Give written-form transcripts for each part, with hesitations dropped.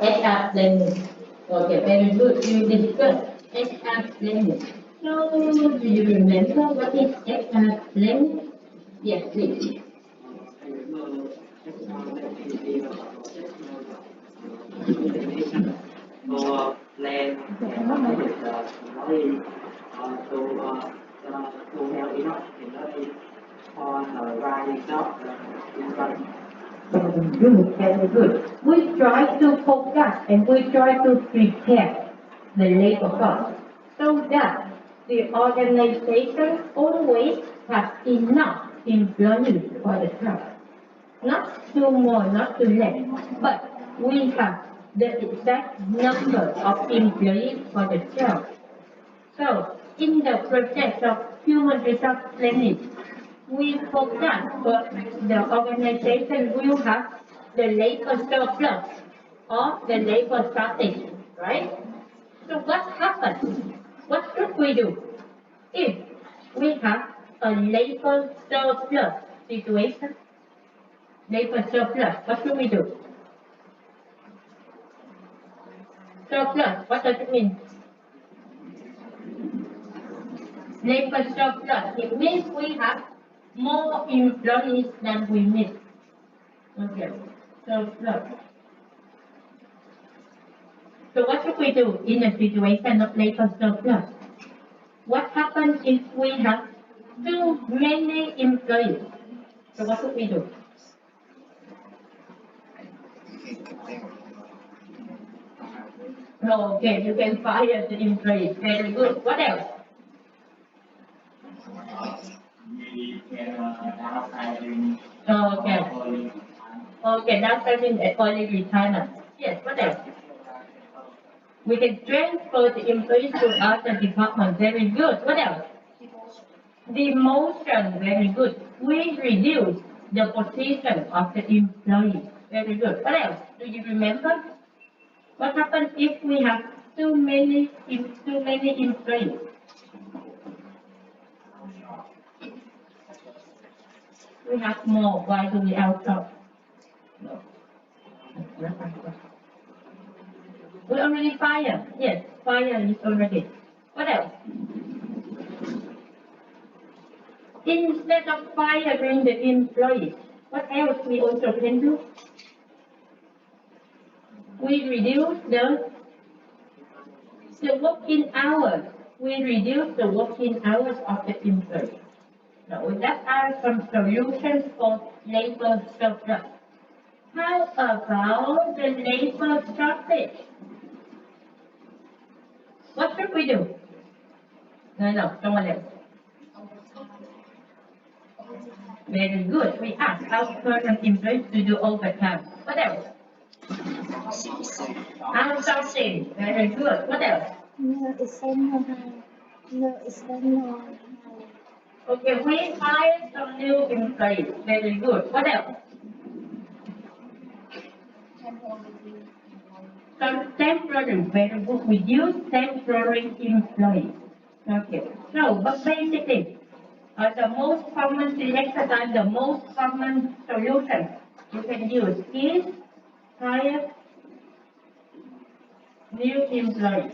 HR planning. Okay, very good. You discuss HR planning. So, do you remember what is HR planning? Yes, please. So plan and nói to help enough thì nói on writing job in front. Good, very good. We try to focus and we try to prepare the labor force so that the organization always has enough employees for the job. Not too more, not too less, but we have the exact number of employees for the job. So, in the process of human resource planning, we focus for the organization will have the labor surplus or the labor shortage, right? So what happens? What should we do? If we have a labor surplus situation, labor surplus, what should we do? Surplus, what does it mean? Labor surplus, it means we have more employees than we need. Okay, surplus. So what should we do in a situation of labor surplus? What happens if we have too many employees? So what should we do? Okay, you can fire the employees. Very good. What else? We can downsizing. Okay. Okay, downsizing and early retirement. Yes, what else? We can transfer the employees to other departments. Very good. What else? Demotion. Very good. We reduce the position of the employee. Very good. What else? Do you remember? What happens if we have too many employees? We have more. Why do we outsource? No. We already fire. Yes, fire is already. What else? Instead of firing the employees, what else we also can do? We reduce the working hours. We reduce the working hours of the employees. So that are some solutions for labor surplus. How about the labor shortage? What should we do? No, someone else. Very good. We ask our current employees to do overtime. What else? Outsourcing. Very good. What else? No, it's not. No, it's not. Okay, we hire some new employees. Very good. What else? Some temporary. Very good. We use temporary employees. Okay. So, but basically, the most common selection and the most common solution you can use is hire new employees.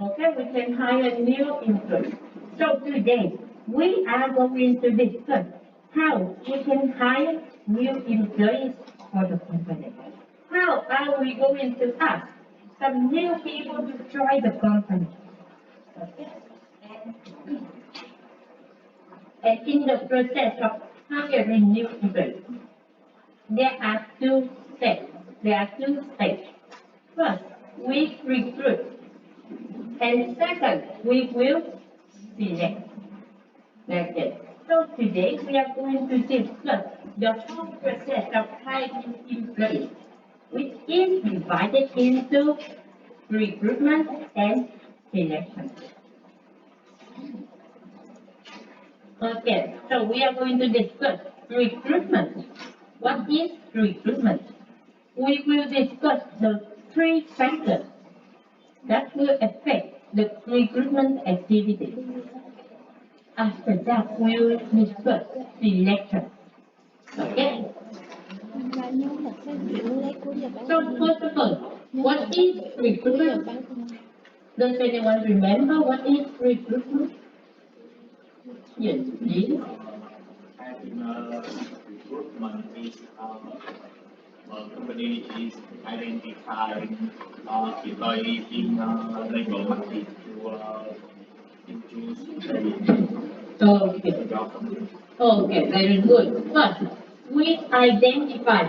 Okay, we can hire new employees. So today, we are going to discuss how we can hire new employees for the company. How are we going to ask some new people to join the company? Okay. And in the process of hiring new employees, there are two steps. First, we recruit. And second, we will select. Like that. So today we are going to discuss the whole process of hiring employees, which is divided into recruitment and selection. Okay, so we are going to discuss recruitment. What is recruitment? We will discuss the three factors that will affect the recruitment activity. After that, we will discuss selection. Okay? So first of all, what is recruitment? Does anyone remember what is recruitment? Yes, please. Recruitment is a company is identifying employees in labor market to choose Okay. the job. Okay, very good. First, we identify,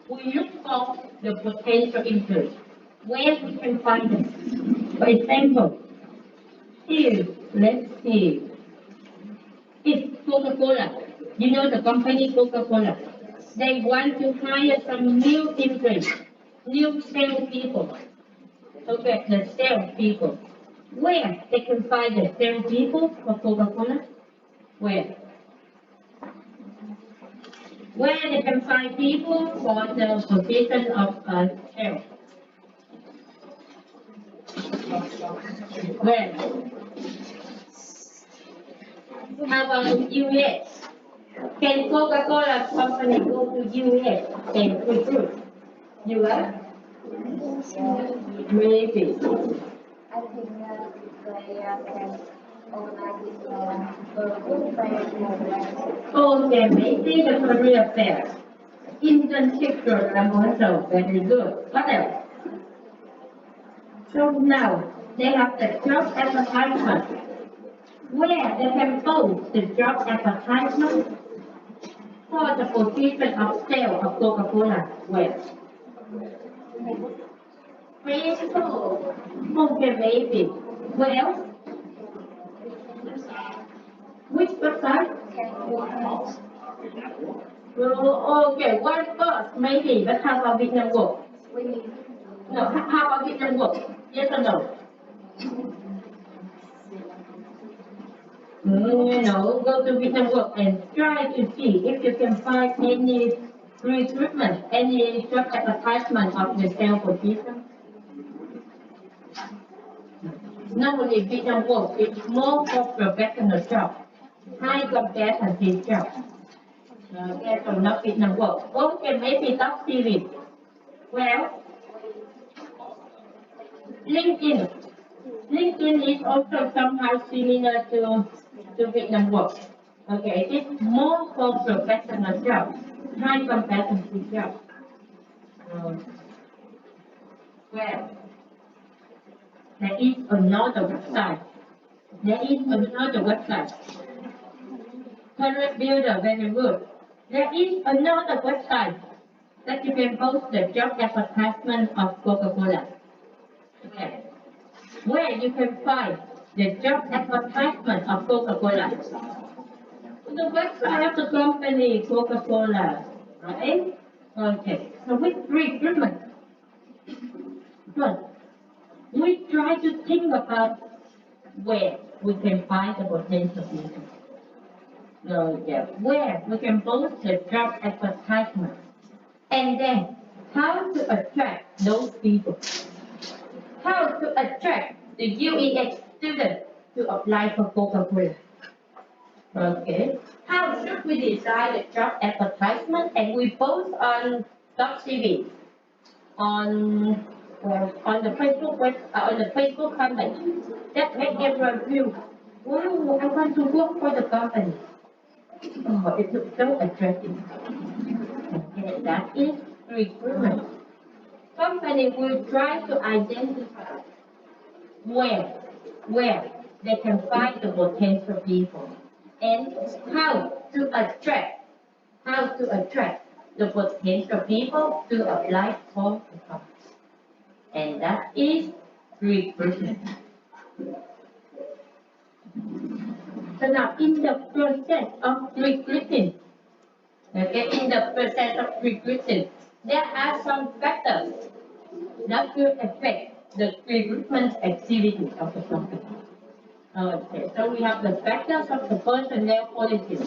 we look for the potential interest, where we can find them. For example, here, let's see, it's Coca-Cola. You know the company Coca-Cola. They want to hire some new interest, new salespeople. Okay, the salespeople. Where they can find the salespeople for Coca-Cola? Where? Where they can find people for the position of sales. Where? How about US? Can Coca-Cola company go to US and recruit? US? Maybe. I think they can organize book fair. Okay, maybe the career fair. Internship program also very good. What else? So now they have the job advertisement. Where they can post the job advertisement for the position of sale of Coca-Cola. Where? Facebook. Okay, maybe. Where else? Which website? Oh, okay, one first maybe, but how about Vietnam Work? No, how about Vietnam Work? Yes or no? No, go to Vietnam Work and try to see if you can find any recruitment, any job advertisement of the sales position. Normally, Vietnam Work is more for professional job, high competency job. Okay, so not Vietnam Work. Okay, maybe top series. Well, LinkedIn. LinkedIn is also somehow similar to Vietnam Work. Okay, it is more for professional job, high competency job. Well, there is another website. There is another website. Career Builder, very good. There is another website that you can post the job advertisement of Coca-Cola. Okay. Where you can find the job advertisement of Coca-Cola. The website of the company Coca-Cola, right? Okay. So with recruitment, good. We try to think about where we can find the potential people. So yeah, where we can post the job advertisement, and then how to attract those people. How to attract the UEX student to apply for Coca-Cola. Okay. How should we design the job advertisement and we post on .cv on the Facebook company that make everyone feel, wow, I want to work for the company. Oh, it looks so attractive. Okay, that is recruitment. Company will try to identify where they can find the potential people and how to attract the potential people to apply for the company. And that is recruitment. So now in the process of recruiting, there are some factors that will affect the recruitment activities of the company. Okay, so we have the factors of the personnel policies.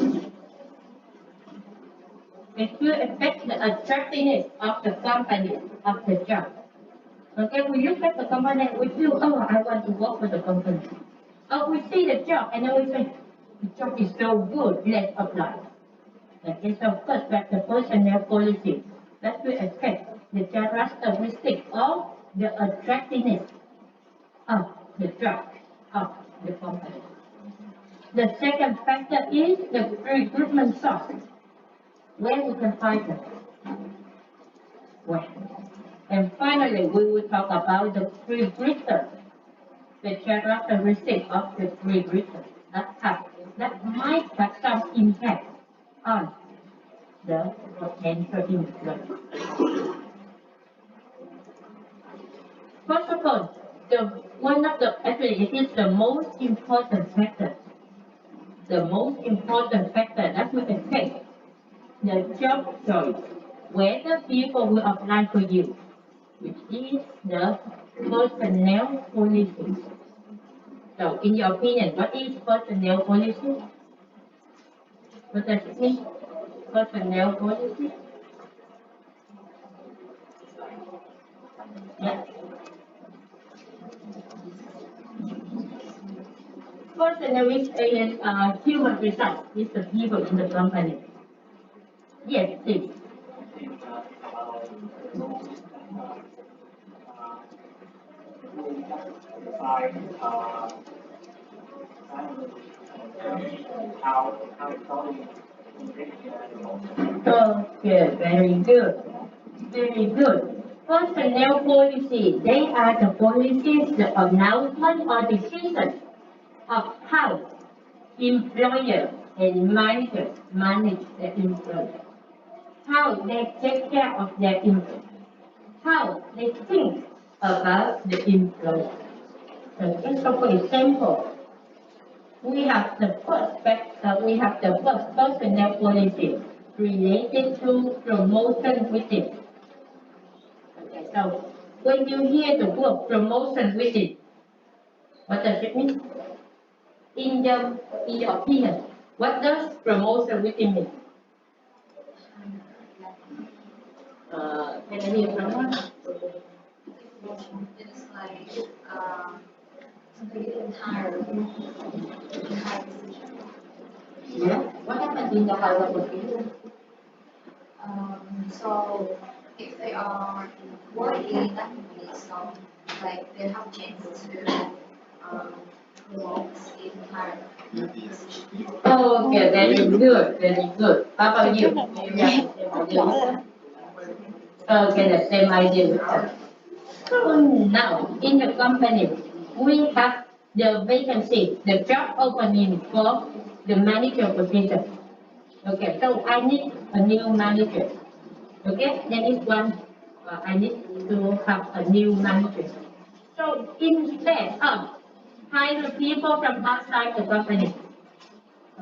It will affect the attractiveness of the company, of the job. Okay, we look at the company and we feel, oh, I want to work for the company. Oh, we see the job and then we say, the job is so good, let's apply. Okay, so first we have the personnel policy. that will affect the characteristic of the attractiveness of the drug of the company. The second factor is the recruitment source. Where we can find them? Where? And finally, we will talk about the pre-greeter, the characteristic of the pre-greeter that might have some impact on the potential influence. First of all, actually it is the most important factor. The most important factor that will affect the job choice, whether people will apply for you, which is the personnel policy. So, in your opinion, what is personnel policy? What does it mean? Personnel policy? Yeah. Personnel is human resource, is the people in the company. Yes, please. Okay, very good. Very good. Personnel policy, they are the policies, the announcement or decision of how employer and manager manage their employees, how they take care of their employees, how they think about the employee. So for example, we have the first personnel policy related to promotion within. Okay, so when you hear the word promotion within, what does it mean? In your opinion, what does promotion within mean? Can I hear someone? It's like something entirely position. Yeah. What happens in the higher position? So if they are working in that company, so like they have chance to promote in higher position. Oh, okay, very good, very good. How about you? Do you have the same idea? Okay, the same idea with her. So now, in the company, we have the vacancy, the job opening for the manager position. Okay, so I need a new manager. Okay, that is one. I need to have a new manager. So instead of hire people from outside the company,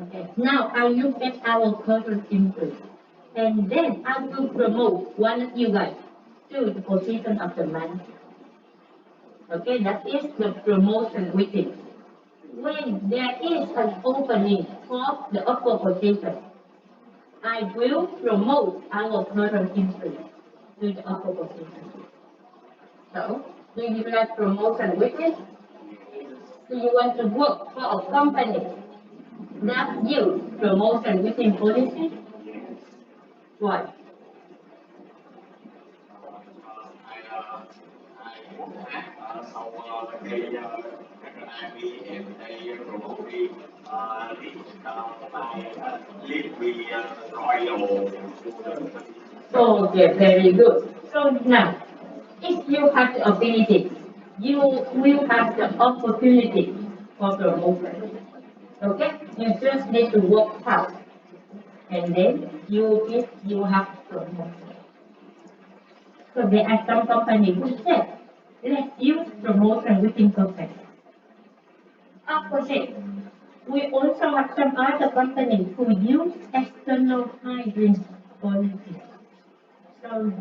okay, now I look at our current employees, and then I will promote one of you guys to the position of the manager. Okay, that is the promotion within. When there is an opening for the upper position, I will promote our current employee to the upper position. So, do you like promotion within? Do you want to work for a company that use promotion within policy? Why? Okay, very good. So now, if you have the ability, you will have the opportunity for promotion. Okay, you just need to work hard, and then you have promotion. So there are some companies who say, let's use promotion within company. Opposite, we also have some other companies who use external hiring policies. So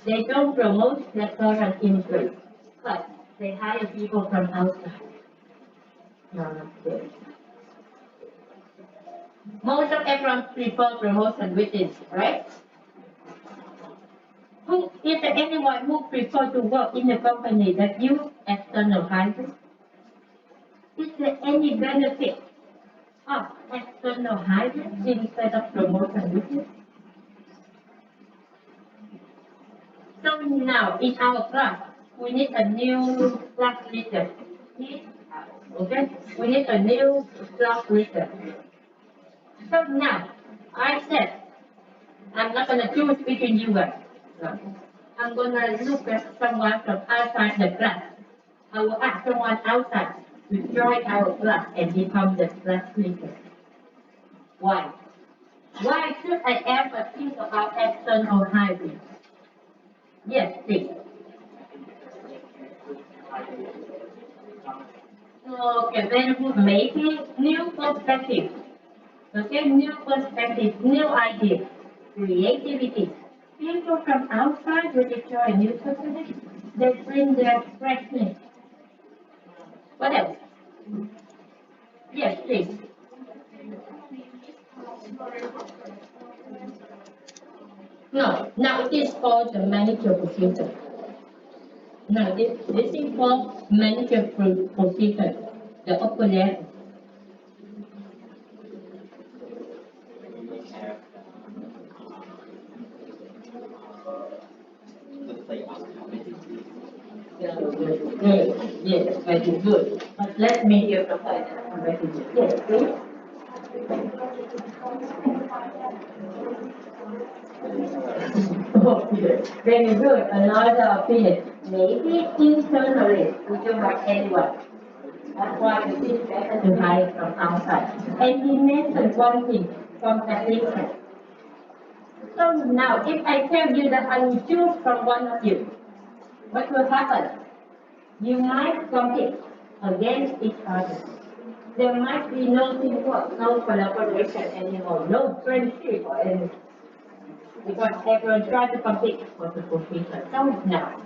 they don't promote their current employees, but they hire people from outside. No, not good. Most of everyone prefer promotion within, right? Is there anyone who prefer to work in a company that use external hiring? Is there any benefit of external hiring instead of promotion within? now in our class, we need a new class leader. Okay, we need a new class leader. So now, I said, I'm not gonna choose between you guys. No. I'm gonna look at someone from outside the class. I will ask someone outside to join our class and become the class leader. Why? Why should I ever think about external hiring? Yes, please. Okay, very good. Maybe new perspective. Okay, new perspective, new idea, creativity. People from outside when they join new company, they bring their freshness. What else? Yes, please. No, now it is called the manager position. No, this is called manager position, the upper level. Good. Yes, very good. But let me hear from you. Yes, please. Okay, very good. Another opinion. Maybe internally we don't have anyone. That's why it is better to hire from outside. And he mentioned one thing, competition. So now, if I tell you that I will choose from one of you, what will happen? You might compete against each other. There might be no teamwork, no collaboration anymore, no friendship or anything. Because everyone tries to compete for the position. So now,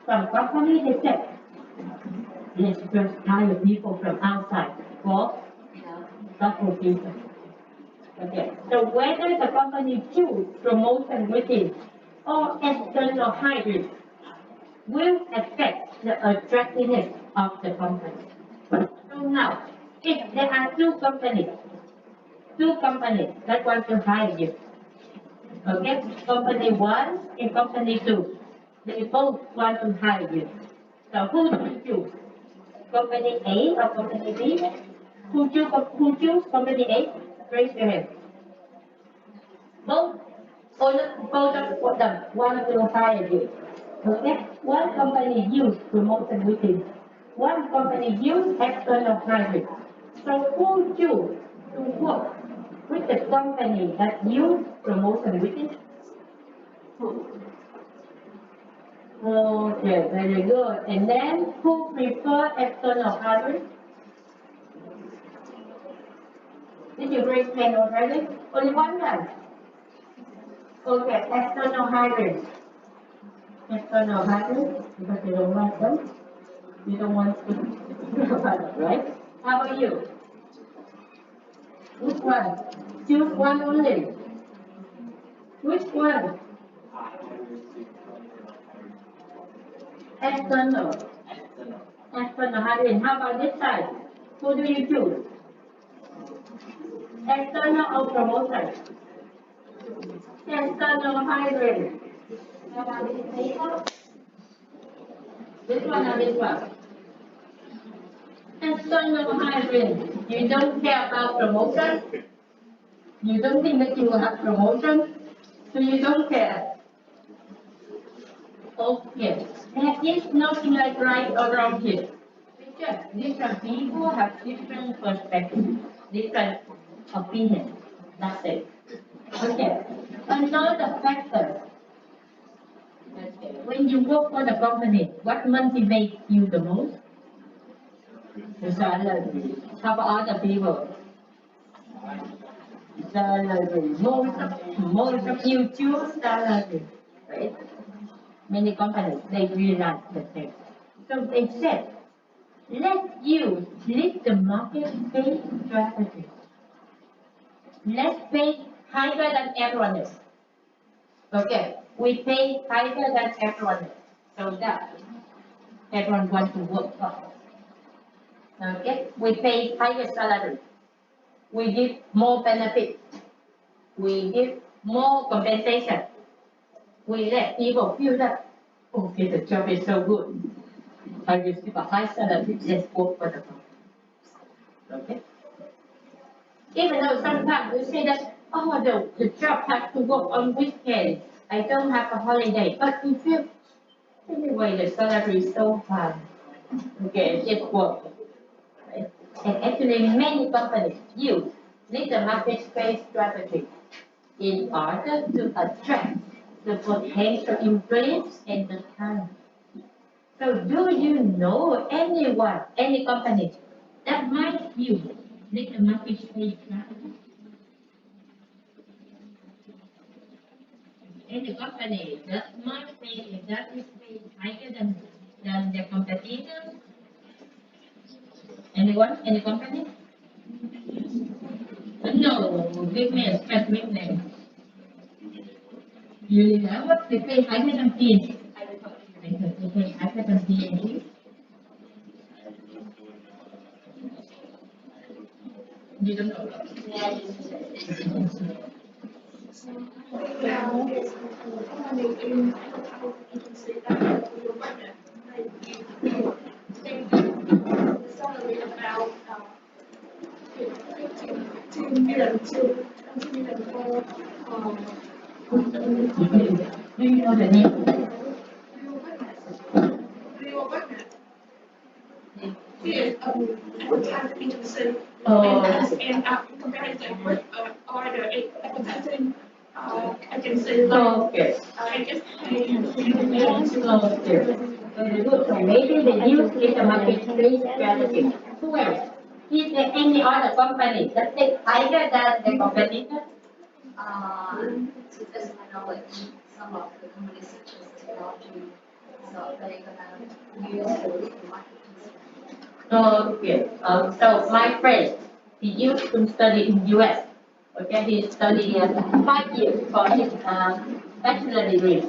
some companies they said, let's just hire people from outside for that position. Okay, so whether the company choose promotion within or external hiring will affect the attractiveness of the company. So now, if there are two companies that want to hire you, okay, company 1 and company 2, they both want to hire you. So who do you choose? Company A or company B? Who choose company A? Raise your hand. Both, both of them want to hire you. Okay? One company use promotion within. One company use external hiring. So who choose to work with the company that use promotion within? Who? Okay, very good. And then who prefer external hiring? Did you raise hand already? Only one guy. Okay, external hiring. External hiring, because you don't want them. You don't want to right? How about you? Which one? Choose one only. Which one? External. External hiring. How about this side? Who do you choose? External or promotion? External hiring. How about this paper? This one or this one? External hiring. You don't care about promotion? You don't think that you will have promotion? So you don't care? Okay. There is nothing like right or wrong here. Because different people have different perspectives, different opinions. That's it. Okay. Another factor. Okay. When you work for the company, what motivates you the most? The salary. How about other people? Salary. Most of you choose salary, right? Many companies, they realize the same. So they said, let's use the market pay strategy. Let's pay higher than everyone else. Okay, we pay higher than everyone else. So that everyone wants to work for us. Okay, we pay higher salary. We give more benefits. We give more compensation. We let people feel that Okay, the job is so good. I receive a high salary, let's work for the company. Okay? Even though sometimes we say that, oh, the job has to work on weekends. I don't have a holiday, but we feel anyway the salary is so high. Okay, just work. Right? And actually many companies use little market space strategy in order to attract the potential employees and the talent. So do you know anyone, any company that might use little market space strategy? Any company that might pay that is paid higher than their competitors? Anyone? Any company? No, give me a specific name. Unilever, what they pay higher than P&G? I heard they pay higher than P&G. You don't know. Do you know the name? Here, advertising agency, Oh, and comparison with other advertising agency like okay. I guess Okay. Very good. So maybe they use little market space strategy. Who else? Is there any other company that takes higher than the competitor? To the best of my knowledge, some of the companies such as technology, so they're gonna use the marketing. Okay. So my friend, he used to study in US. Okay, he studied 5 years for his bachelor degree,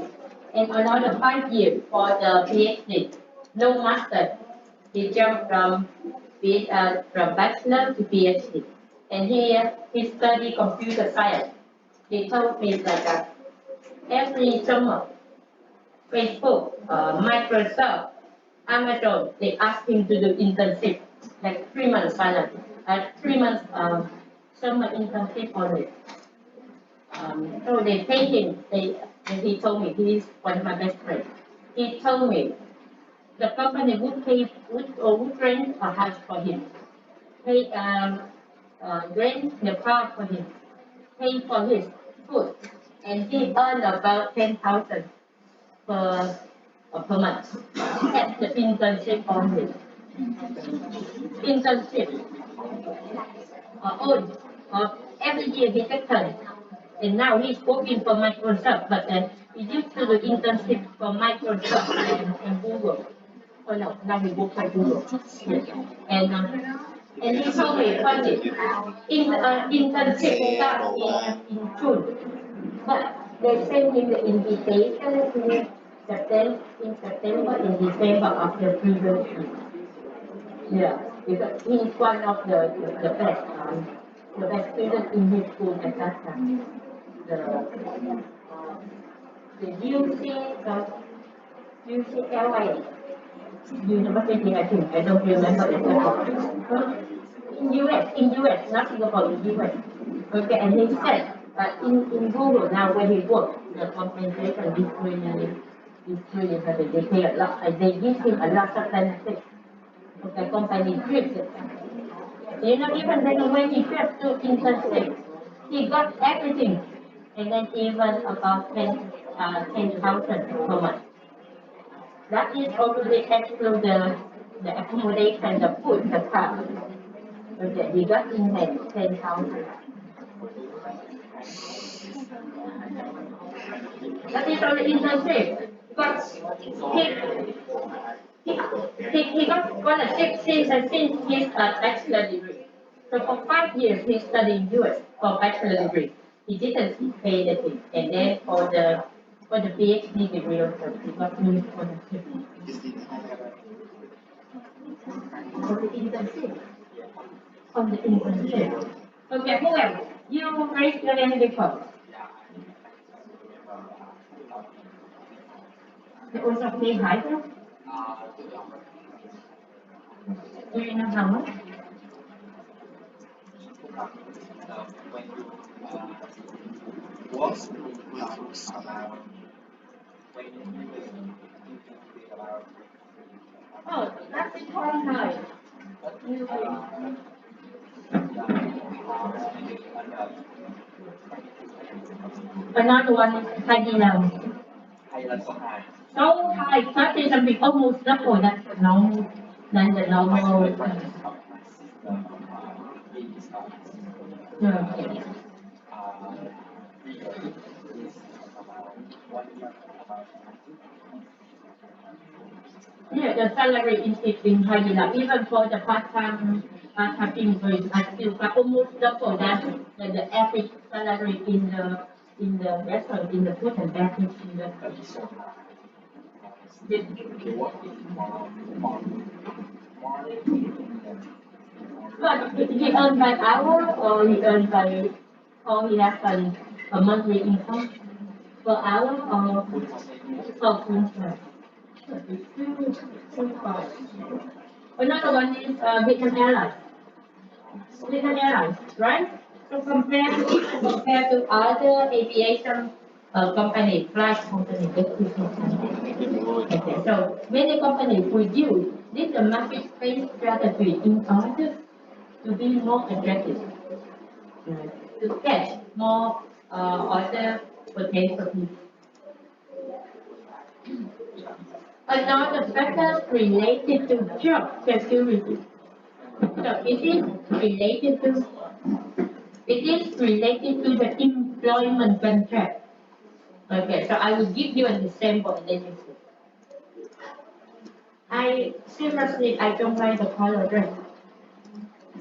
and another 5 years for the PhD. No master. He jumped from bachelor to PhD, and he studied computer science. He told me that every summer, Facebook, Microsoft, Amazon, they ask him to do internship, like 3 months salary, 3 months summer internship only. So they pay him. And he told me, he is one of my best friends. He told me the company would rent a house for him, pay rent the car for him, pay for his food, and he earned about 10,000 per per month at the internship only. Internship own every year he gets 10. And now he's working for Microsoft, but he used to do internship for Microsoft and Google. Oh no, now he works for Google. Yes. And he told me funny, internship starts in June, but they send him the invitation in September, in December of the previous year. Yeah, because he's one of the best student in his school at that time. The UCLA University, I think, I don't remember exactly. In US, not Singapore, in US. Okay, and he said in Google now when he works, the compensation is really high. They pay a lot, they give him a lot of benefits. Okay, company trips. Even when he trips to internship, he got everything, and then even about 10,000 per month. That is already exclude the accommodation, the food, the car. Okay, he got in hand 10,000. That is only internship, but he got scholarship since his bachelor degree. So for 5 years he studied in US for bachelor degree. He didn't pay the fee, and then for the PhD degree also he got new scholarship for the internship. On the internship. Okay, who else? You raised your hand before. They also pay high. Do you know how much? When you work about when you think about Oh, that's quite high. Another one is high now. hay là số 2 So high, that is something almost double than the normal. Yeah. Yeah, the salary is in high enough. Even for the part-time employees, I still got almost double than the average salary in the restaurant, in the food and beverage industry. But he earned by hour or he earned by, or he has a monthly income per hour or per full time? Another one is Vietnam Airlines. Vietnam Airlines, right? So compare to other aviation companies, flight companies, okay, so many companies will use this market space strategy in order to be more attractive, to catch more other potential people. Another factor related to job security. So it is related to the employment contract. Okay, so I will give you an example and then you see. I don't like the color red.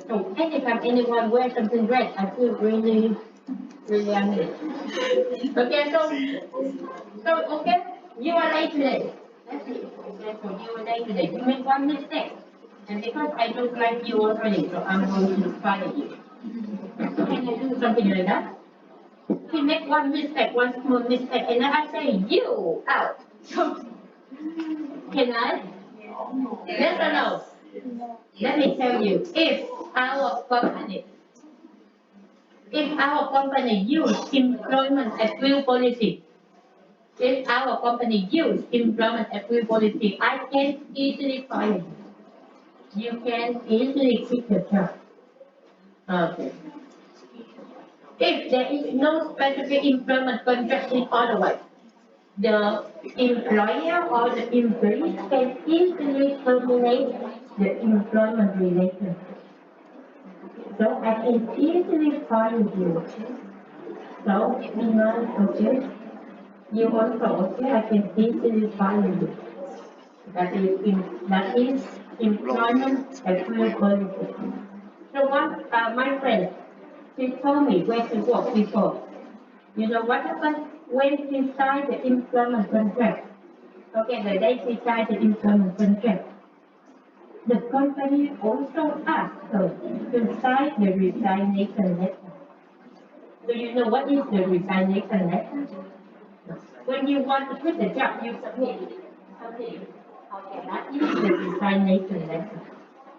So anytime anyone wears something red, I feel really angry. Okay, okay, you are late today. That's it. Okay, so you are late today. You make one mistake. And because I don't like you already, so I'm going to fire you. Can I do something like that? He make one mistake, one small mistake, and then I say, you out. So, can I? Yes or no? Let me tell you, if our company use employment at will policy, I can easily fire you. You can easily quit the job. Okay. If there is no specific employment contract in otherwise, the employer or the employee can easily terminate the employment relationship. So I can easily fire you. So, okay? You also, okay, I can easily fire you. That is employment agreement. So one, my friend, she told me where to work before. You know what happened when she signed the employment contract? Okay, the day she signed the employment contract, the company also asked her to sign the resignation letter. Do you know what is the resignation letter? When you want to quit the job, you submit it. Okay, that is the resignation letter.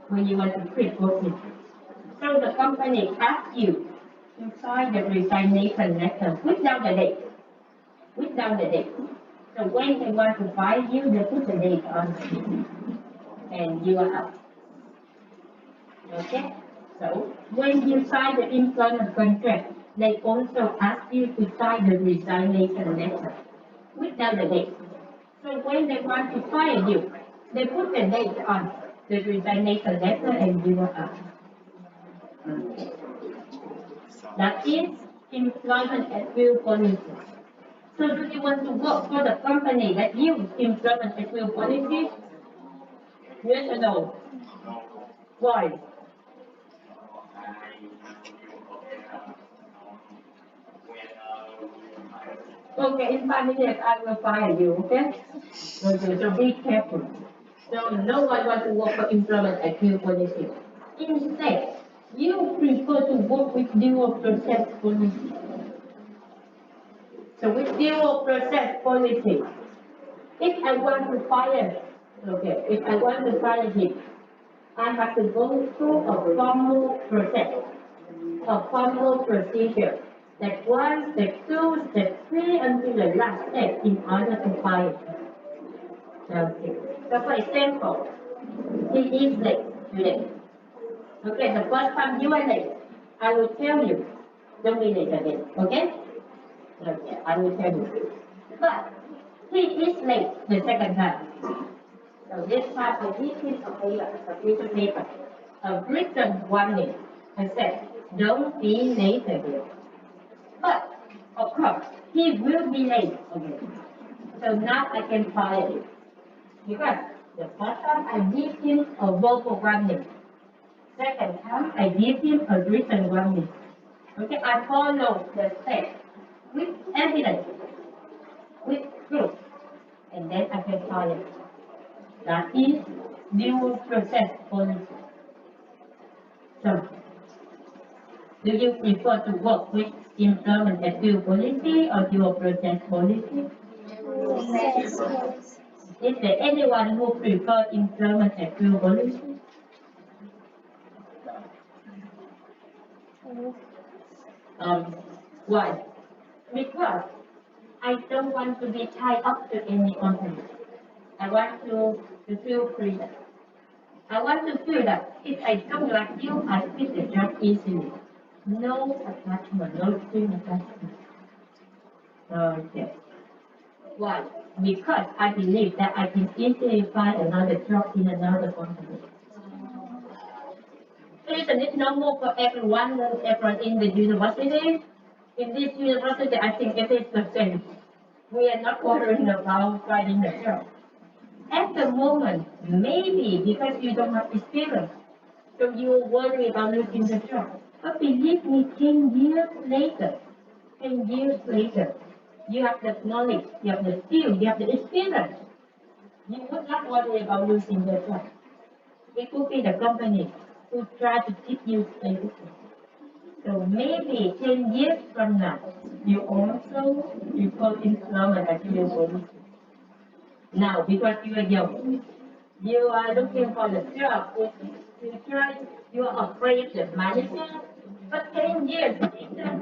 When you want to quit working. So the company asks you to sign the resignation letter without the date. So when they want to fire you, they put the date on and you are out. Okay? So when you sign the employment contract, they also ask you to sign the resignation letter without the date. So when they want to fire you, they put the date on the resignation letter and you are out. That is employment at will policy. So do you want to work for the company that use employment at will policy? Yes or no? Why? Okay, in 5 minutes I will fire you, okay? Okay, so be careful. So no one wants to work for employment at will policy. Instead, you prefer to work with dual process policy. So with dual process policy, If I want to fire, okay, if I want to fire him, I have to go through a formal process, a formal procedure. Step 1, step 2, step 3 until the last step in order to fire. Okay. So for example, he is late today. Okay, the first time you are late, I will tell you, don't be late again, okay? Okay, I will tell you. But he is late the second time. So this time I give him a piece of paper, a written warning. I said, don't be late again. But of course, he will be late again. So now I can fire him. Because the first time I give him a verbal warning. Second time I give him a written warning. Okay, I follow the steps with evidence, with proof, and then I can fire him. That is due process policy. So, do you prefer to work with employment appeal policy or due process policy? Is there anyone who prefer employment appeal policy? Why? Because I don't want to be tied up to any company. I want to feel freedom. I want to feel that if I don't like you, I quit the job easily. No attachment, no string attachment. Okay. Why? Because I believe that I can easily find another job in another company. Isn't it normal for everyone in the university? In this university, I think it is the same. We are not worrying about finding a job. At the moment, maybe because you don't have experience, so you worry about losing the job. But believe me, 10 years later, you have the knowledge, you have the skill, you have the experience. You would not worry about losing the job. It could be the company who try to keep you stable. So maybe 10 years from now, you also report employment at your policy. Now, because you are young, you are looking for the job, you are afraid of the manager, but 10 years later,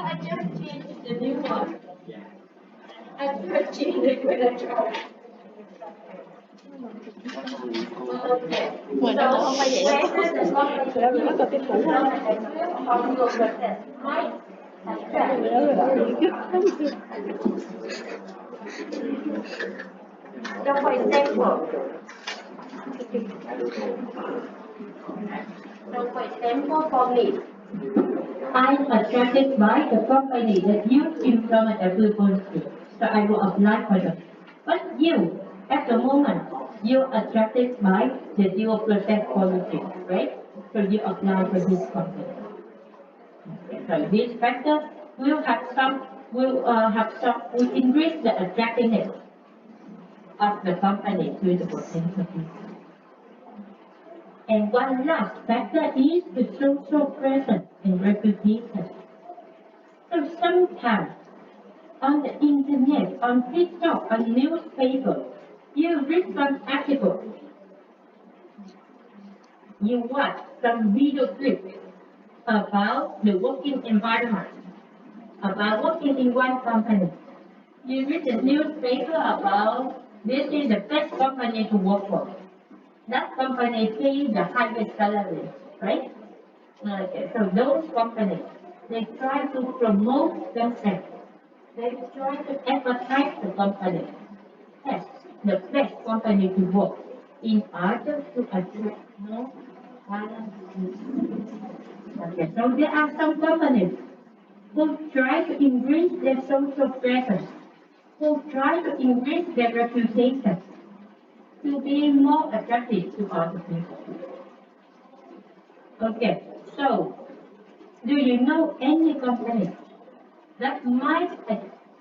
I just changed the new one. I just changed the credential. Okay. Ngoài đó là không phải vậy đâu. Thì đó nó còn cái cũ hơn. So for example, for me, I'm attracted by the company that use employment appeal policy, so I will apply for them. But you, at the moment, you're attracted by the dual process policy, right? So you apply for this company. Okay, so this factor will increase the attractiveness of the company to the potential people. And one last factor is the social presence and reputation. So sometimes on the internet, on TikTok, on newspaper, you read some article, you watch some video clips about the working environment, about working in one company. You read the newspaper about this is the best company to work for. That company pays the highest salary, right? Okay, so those companies, they try to promote themselves. They try to advertise the company as the best company to work in order to attract more talent. Okay, so there are some companies who try to increase their social presence, who try to increase their reputation to be more attractive to other people. Okay, so do you know any company that might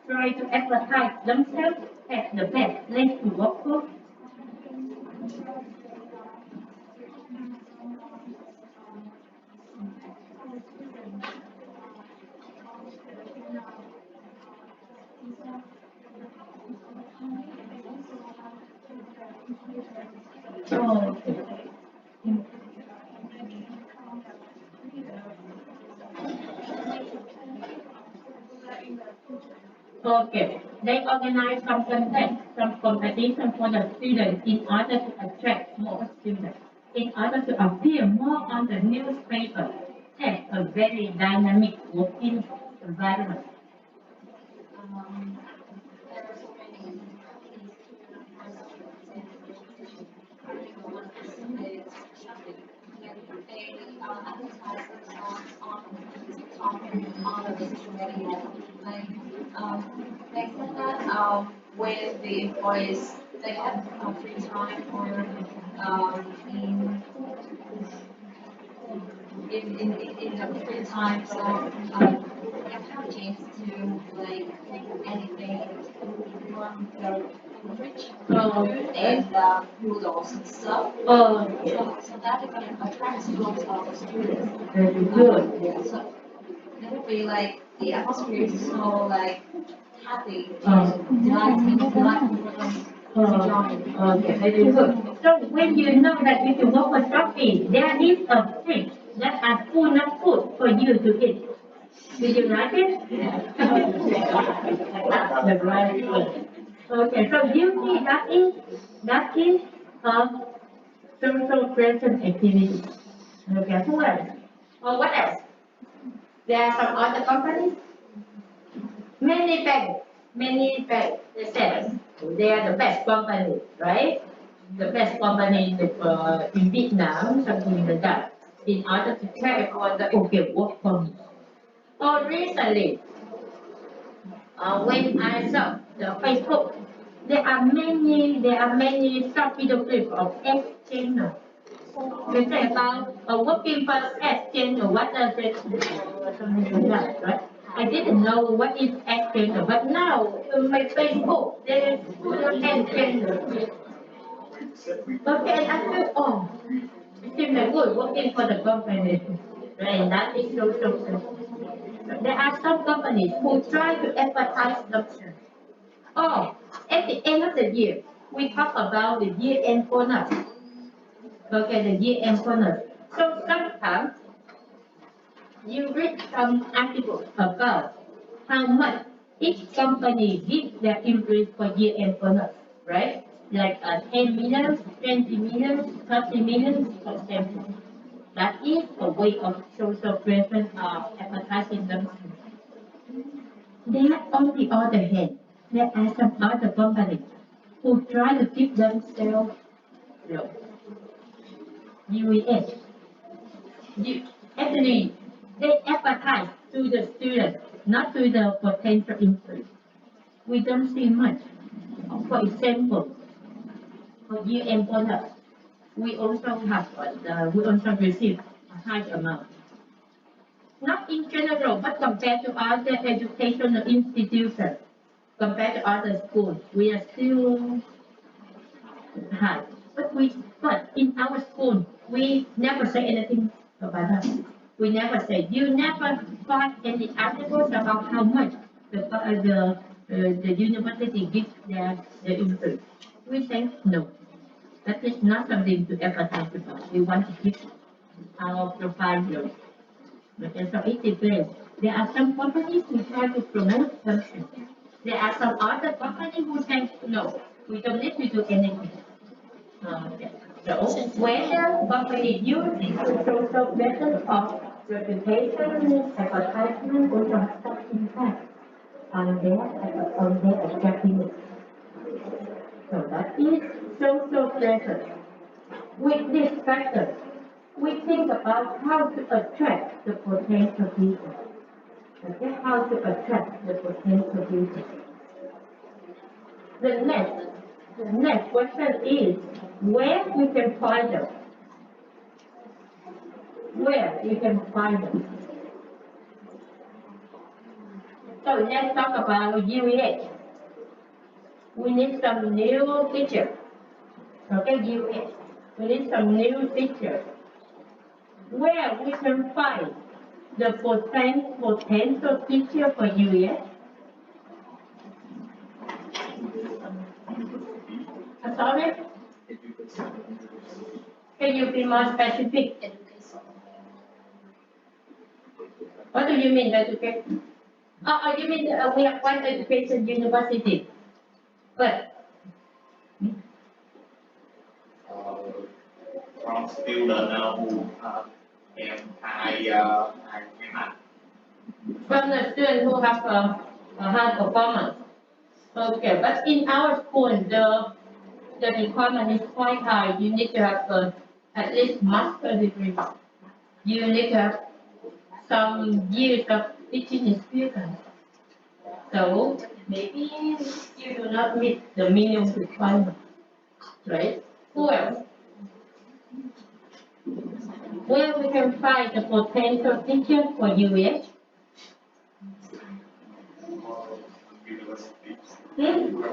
try to advertise themselves as the best place to work for? Okay, they organize some contest, some competition for the students in order to attract more students, in order to appear more on the newspaper, and a very dynamic working environment. There are so many companies here in one of them is shopping. And they advertise themselves on TikTok and on social media. Like they said that when the employees they have free time or in the free time, so they have a chance to like anything from the rich food and noodles and stuff. Okay, So that it can attract lots of students. very good. Yeah, so it would be like the atmosphere is so like happy, delighting for them to join. Okay, very good. So when you know that if you go for shopping, there is a fridge that are full of food for you to eat. Do you like it? That's right. Okay, so beauty that is a social present activity. Okay, who else? What else? There are some other companies. Many banks, they said they are the best company, right? The best company in Vietnam, something like that, in order to check for the okay work permit. So recently, when I saw the Facebook, there are many short video clips of exchange. They say about working for exchange, what does it something like that, right? I didn't know what is exchange, but now on my Facebook, there is full of exchange. Okay, and I feel, oh, it seems like good working for the company, right? That is so. There are some companies who try to advertise themselves. Oh, at the end of the year, we talk about the year-end bonus. Okay, the year-end bonus. So sometimes you read some articles about how much each company gives their employees for year-end bonus, right? Like 10 million, 20 million, 30 million, for example. That is a way of social presence of advertising themselves. Then on the other hand, there are some other companies who try to keep themselves low. UEH. You, actually, they advertise to the student, not to the potential employee. We don't see much. For example, for year-end bonus, we also receive a high amount. Not in general, but compared to other educational institutions, compared to other schools, we are still high. But in our school, we never say anything about that. We never say. You never find any articles about how much the university gives their interest. We say no. That is not something to advertise about. We want to keep our profile low. Okay, so it depends. There are some companies who try to promote themselves. There are some other companies who say, no, we don't need to do anything. Okay. So whether company uses the social method of reputation, advertisement, or some such impact on their attractiveness. So that is social pressure. With this factor, we think about how to attract the potential people. Okay, how to attract the potential people. The next question is where we can find them. Where you can find them. So let's talk about UEH. We need some new feature. Okay, US. We need some new teachers. Where we can find the potential teacher for US? I'm sorry? Can you be more specific? Education. What do you mean education? You mean we have one education university? But From student who have high math. from the students who have a high performance. Okay, but in our school, the requirement is quite high. You need to have at least master degree. You need to have some years of teaching experience. So maybe you do not meet the minimum requirement, right? Who else? Where we can find the potential teachers for UH? Hmm?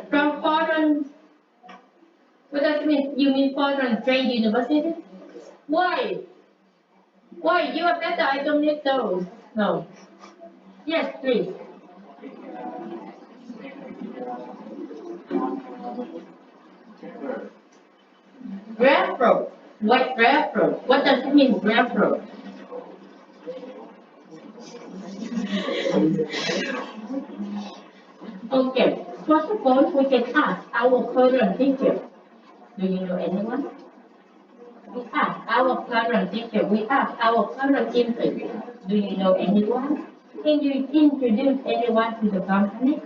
From foreign, what does it mean? You mean foreign trained university? Why? Why? You are better, I don't need those. No. Yes, please. Graph. What graph? What does it mean, graph? Okay, first of all, we can ask our current teacher. Do you know anyone? We ask our current teacher. We ask our current intern. Do you know anyone? Can you introduce anyone to the company?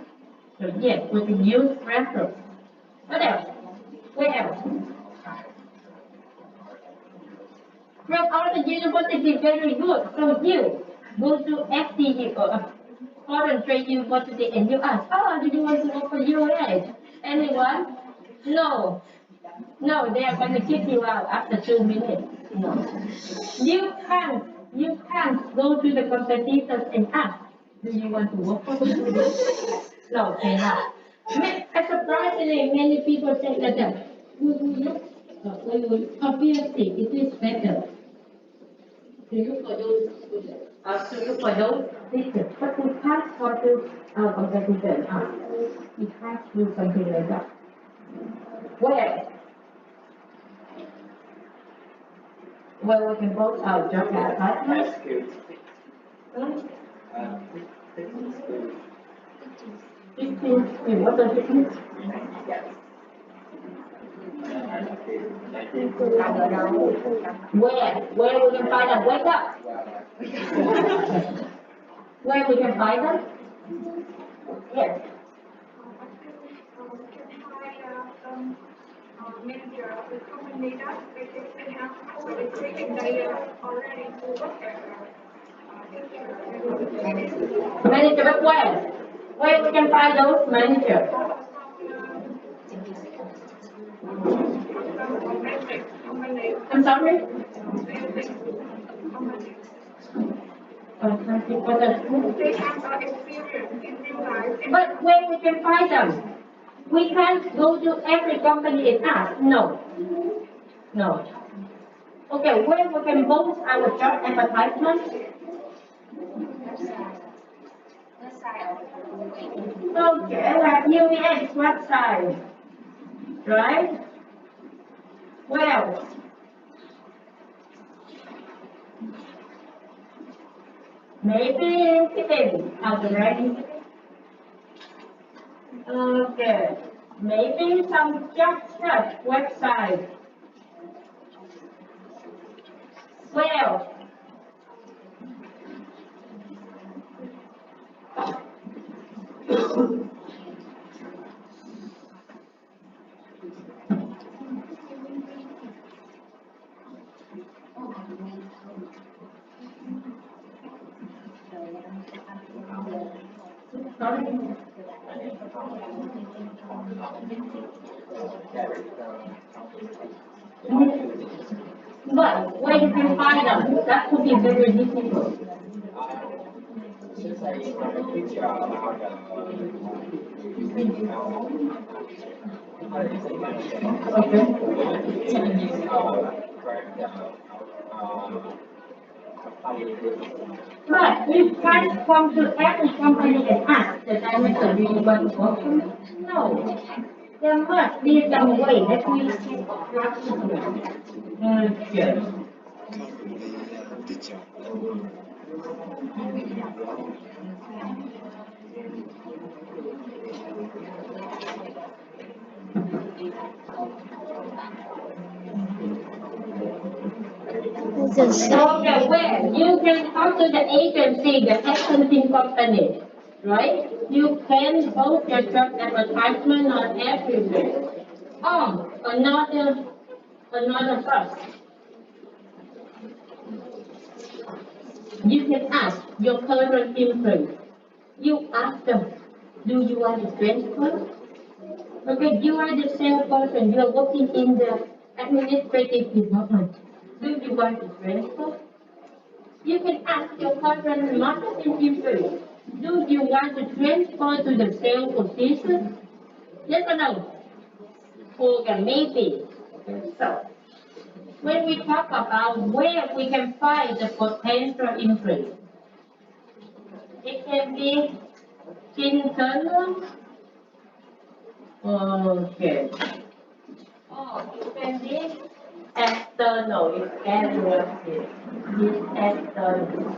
So yes, we can use reference. What else? Where else? From other university, very good. So you go to FTU or foreign trade university and you ask, oh, do you want to work for US? Anyone? No. No, they are going to kick you out after 2 minutes. No. You can't go to the competitors and ask, do you want to work for them? No, cannot. Surprisingly, many people say that obviously it is better to look for those teachers, but we can't go to our competitors and ask. We can't do something like that. Where? Where we can vote our job advertisement? What does it mean? Where we can find them? Wake up! Where we can find them? Yes. Manager of the company that they have already taken they already to work Manager, but where? Where we can find those managers? I'm sorry? They have experience in real life. But where we can find them? We can't go to every company and ask. No. No. Okay, where we can post our job advertisement? Okay, like UVX website. Right? Well, maybe LinkedIn. Are you ready? Okay. Maybe some job search website. Well, sorry. But where you can find them? That could be very difficult. But you can't come to every company and ask the director, do you want to work for me? No. There must be some way that we can trust you. Okay. Okay, where you can come to the agency, the headhunting company, right? You can post your job advertisement on everywhere. Oh, another first. You can ask your current employee. You ask them, do you want to transfer? Okay, you are the salesperson. You are working in the administrative department. Do you want to transfer? You can ask your current marketing employee, do you want to transfer to the sales position? Yes or no? Okay, maybe. So, when we talk about where we can find the potential employee, it can be internal. Okay. Oh, it can be external. It's external.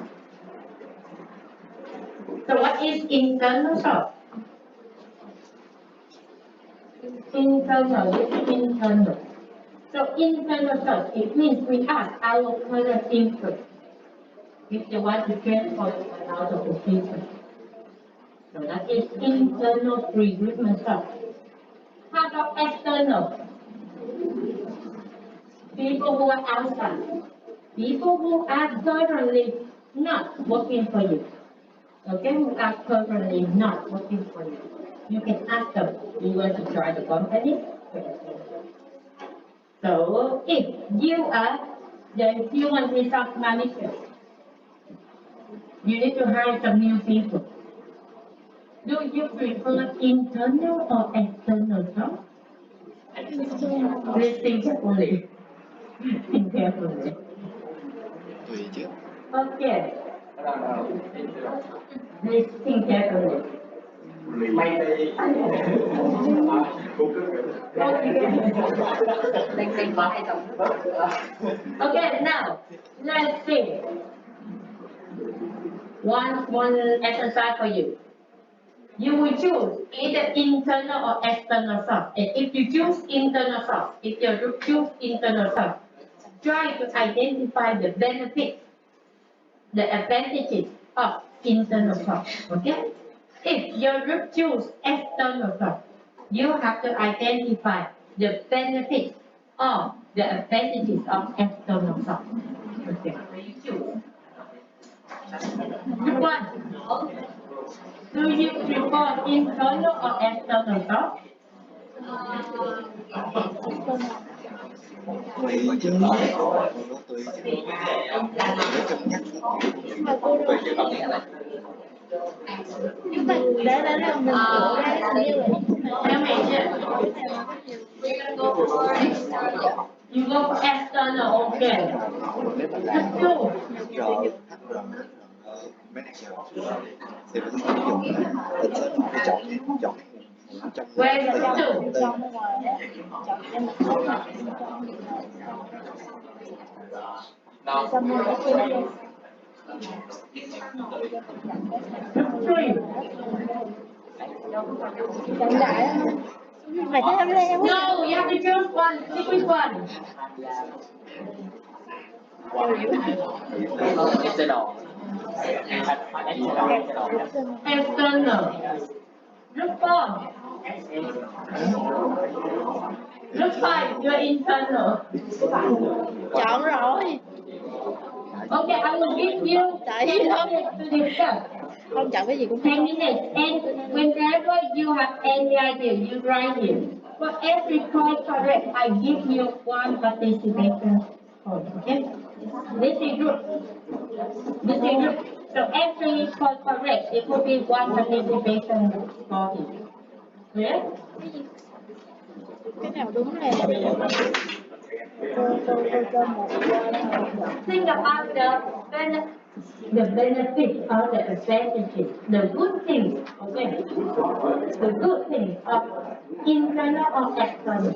So what is internal shop? Internal. So internal shop, it means we ask our current employee if they want to transfer to another position. So that is internal recruitment shop. How about external? People who are outside. People who are currently not working for you. Okay, who are currently not working for you. You can ask them, do you want to join the company? So if you are the human resource manager, you need to hire some new people. Do you prefer internal or external job? Please think carefully. Think carefully. Okay. Please think carefully. Okay, now let's see. One exercise for you. You will choose either internal or external source. And if you choose internal source, try to identify the benefits, the advantages of internal source. Okay? If your group choose external source, you have to identify the benefits or the advantages of external source. Okay, so you choose. Group one. Do you prefer internal or external source? Tùy chứ nó tùy chứ để cân nhắc tùy chứ chúng ta để mình dựa ra như là You go for external, okay. nếu mà làm HR, manager thì mình sử dụng internal để chọn trong Where is team. two? trong ngoài chọn em xong rồi Three. chọn đại mày thấy em leo No, you have to choose one. Pick which one. External. Group four. Group five, you're internal. chọn rồi Okay, I will give you 10 minutes to discuss. không chọn cái gì cũng 10 minutes, and whenever you have any idea, you write it. For every point correct, I give you one participation point, okay? This is group. So every point correct, it will be one participation point. Yes. Cái nào đúng là cô cho một Think about the benefits or the advantages, the good things, okay? The good things of internal or external.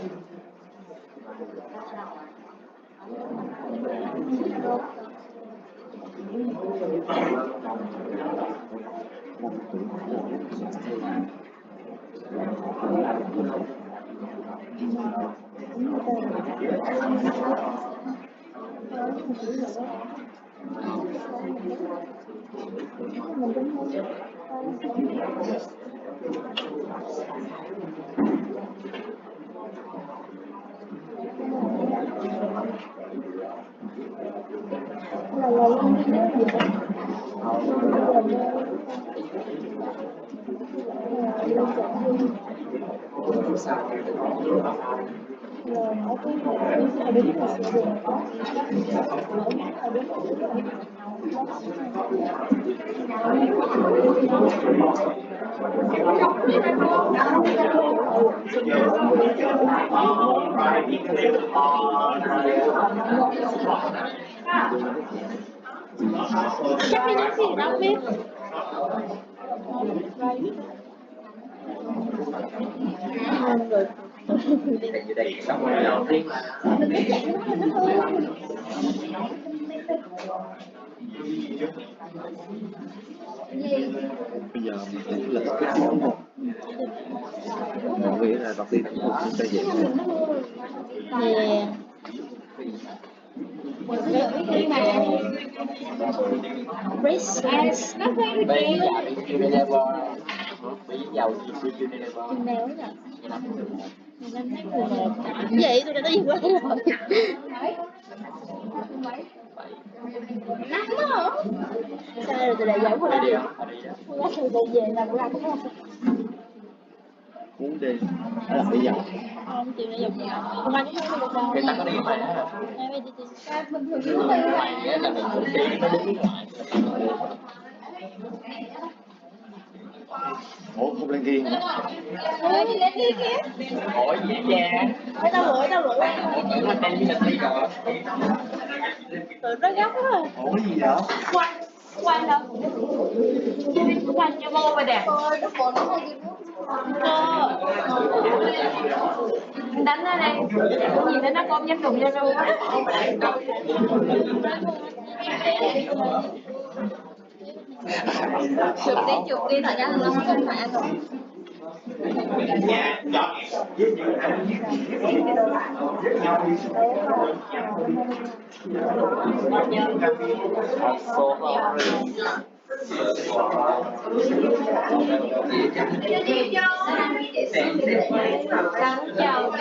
chắc đi đến gì đâu biết. Bây giờ mình thấy là tất cả đúng không? Nghĩa là đầu tiên chúng ta về Nè. Christmas. Bây giờ bị Unilever bị giàu gì bị Unilever Chừng nào ấy nhỉ? 15 tháng 11. Vậy tôi đã tới gì quên rồi. Năm đó hả? Sao rồi tôi đã giấu qua đây vậy? Qua từ đây về là bữa ăn đúng không? muốn đi đó là bây giờ Không, chiều nay dục hôm nay cũng không được đâu. người ta có đi mà Nay bây giờ sao bình thường cứ đi ngoài. nghĩa là mình cũng đi nó đứng ngoài ủa không lên ghi hả? Ôi đi lên đi kia. hỏi dễ dàng Ôi tao rửa tưởng anh đang đi lịch đi rồi Tụi nó gấp quá rồi. ủa gì vậy? Quanh đâu? Quanh cho vô mà đẹp. Ôi nó bộ nó hơi Đánh nó đây. Cái gì đó nó con dám đụng cho luôn á. chụp đi thật ra là nó không phải ăn rồi. Nhà chọn số Chào.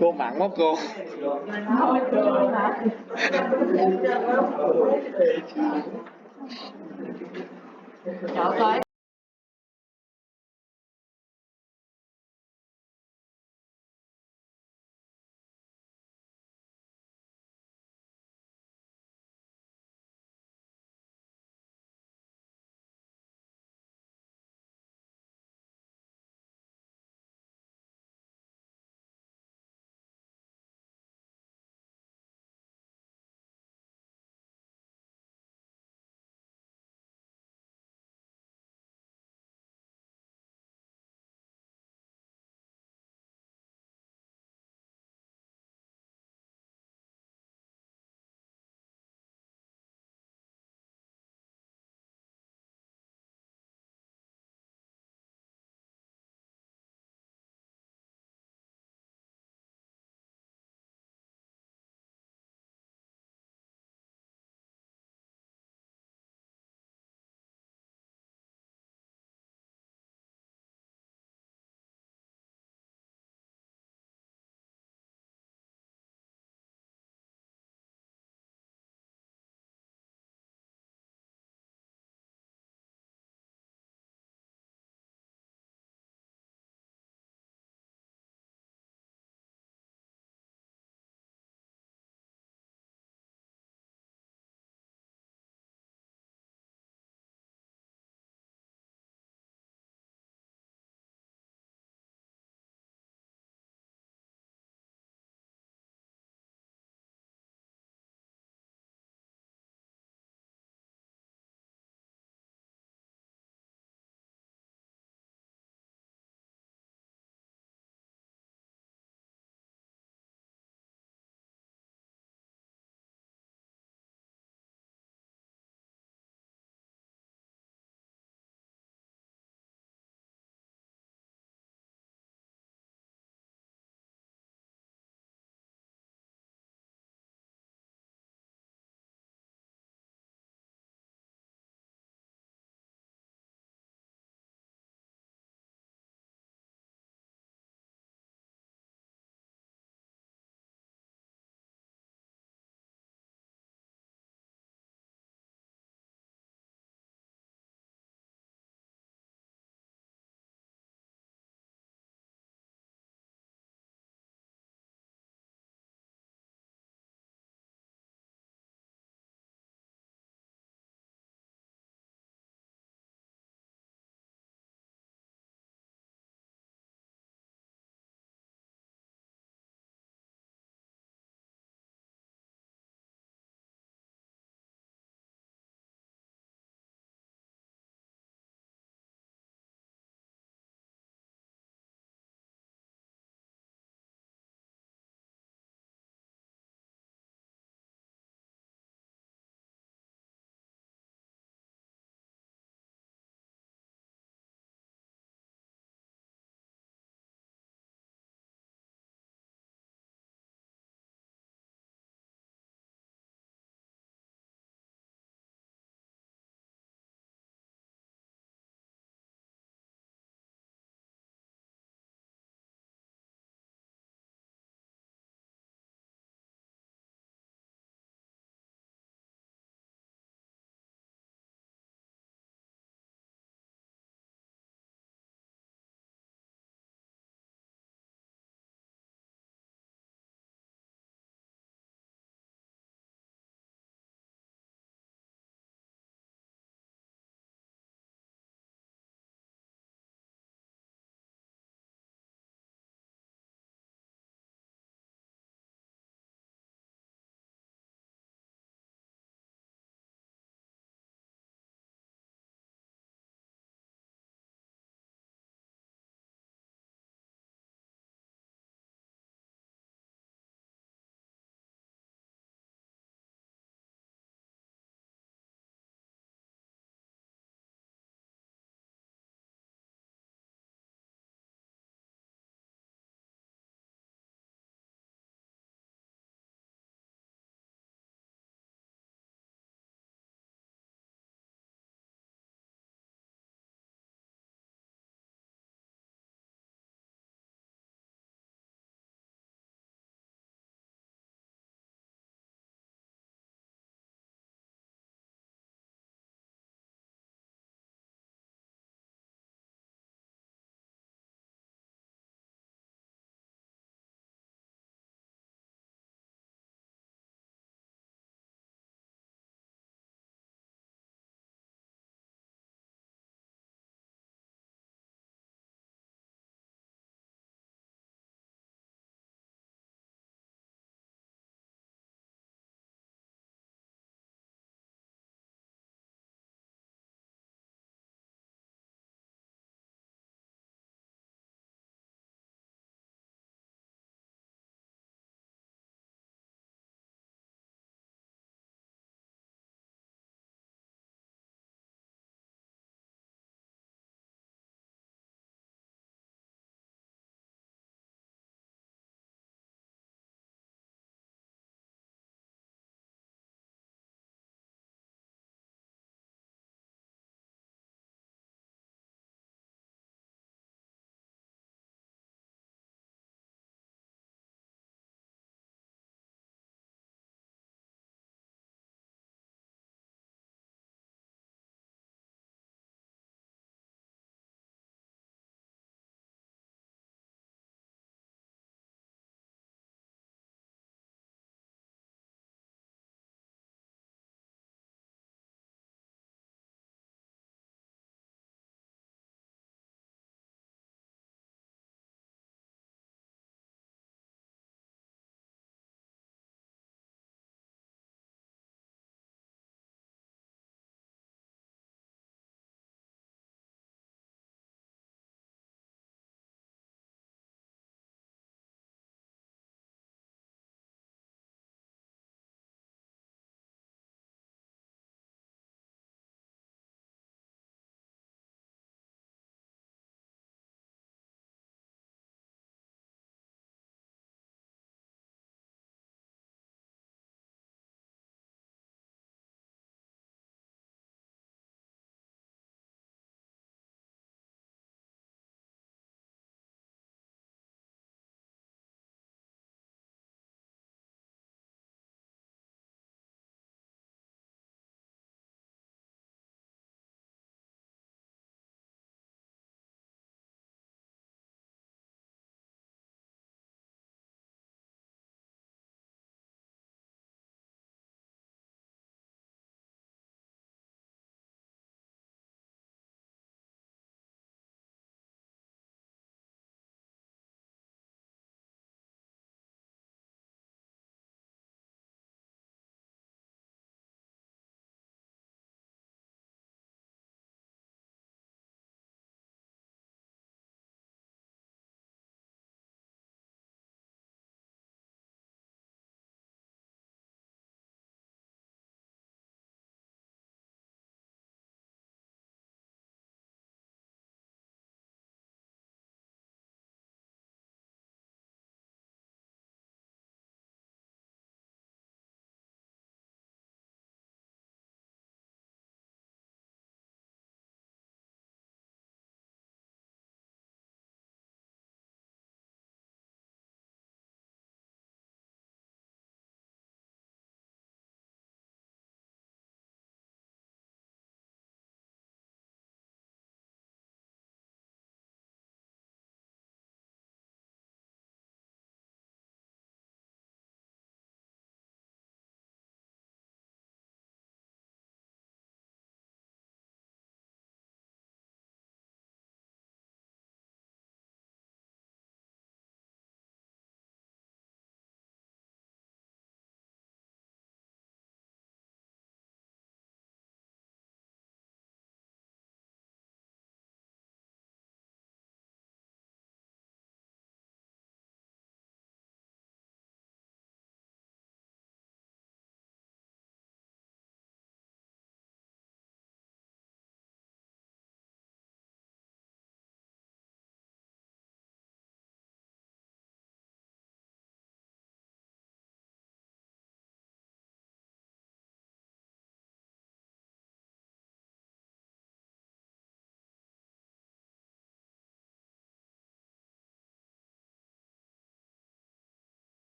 Cô mặn quá cô. Trời ơi.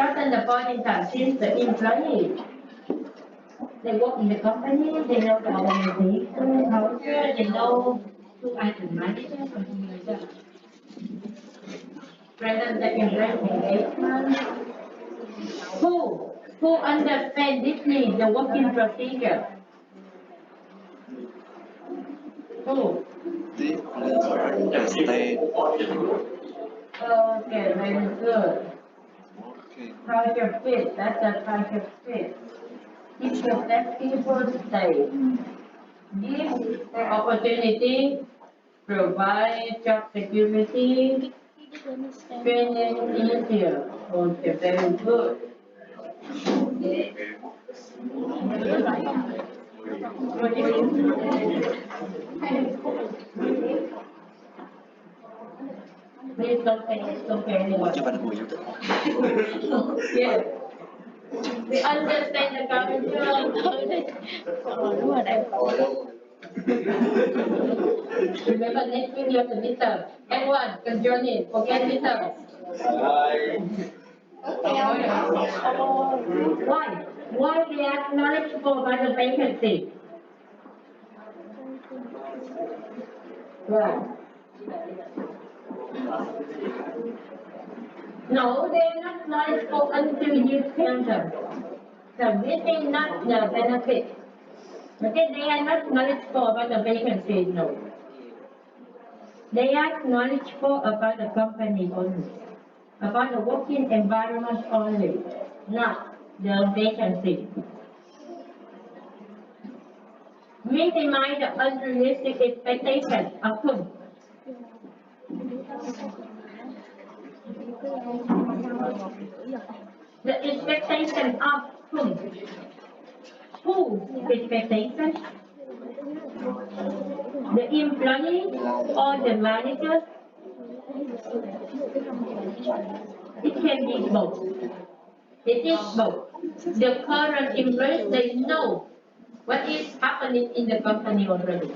gotten the point is that since the employee, they work in the company, they know the organization, culture, they know who are the managers, something like that. Present secondary engagement. Who understand deeply the working procedure? Who? Deeply understand Okay, very good. working Target fit, that's a target fit. If the best people stay, give the opportunity, provide job security, training easier. Okay, very good. What do you mean? Please don't pay anyone. cho bạn ngồi yêu thích. Yes. We understand the culture. Đúng rồi đấy. Remember next week you have the midterm. Everyone can join in. Forget midterm. Why? Why they are knowledgeable about the vacancy? Why? No, they're not knowledgeable until you tell them. So this is not the benefit. Okay, they are not knowledgeable about the vacancy, no. They are knowledgeable about the company only, about the working environment only, not the vacancy. Minimize the unrealistic expectations of whom? The expectation of whom? Whose expectation? The employee or the manager? It can be both. It is both. The current employees, they know what is happening in the company already.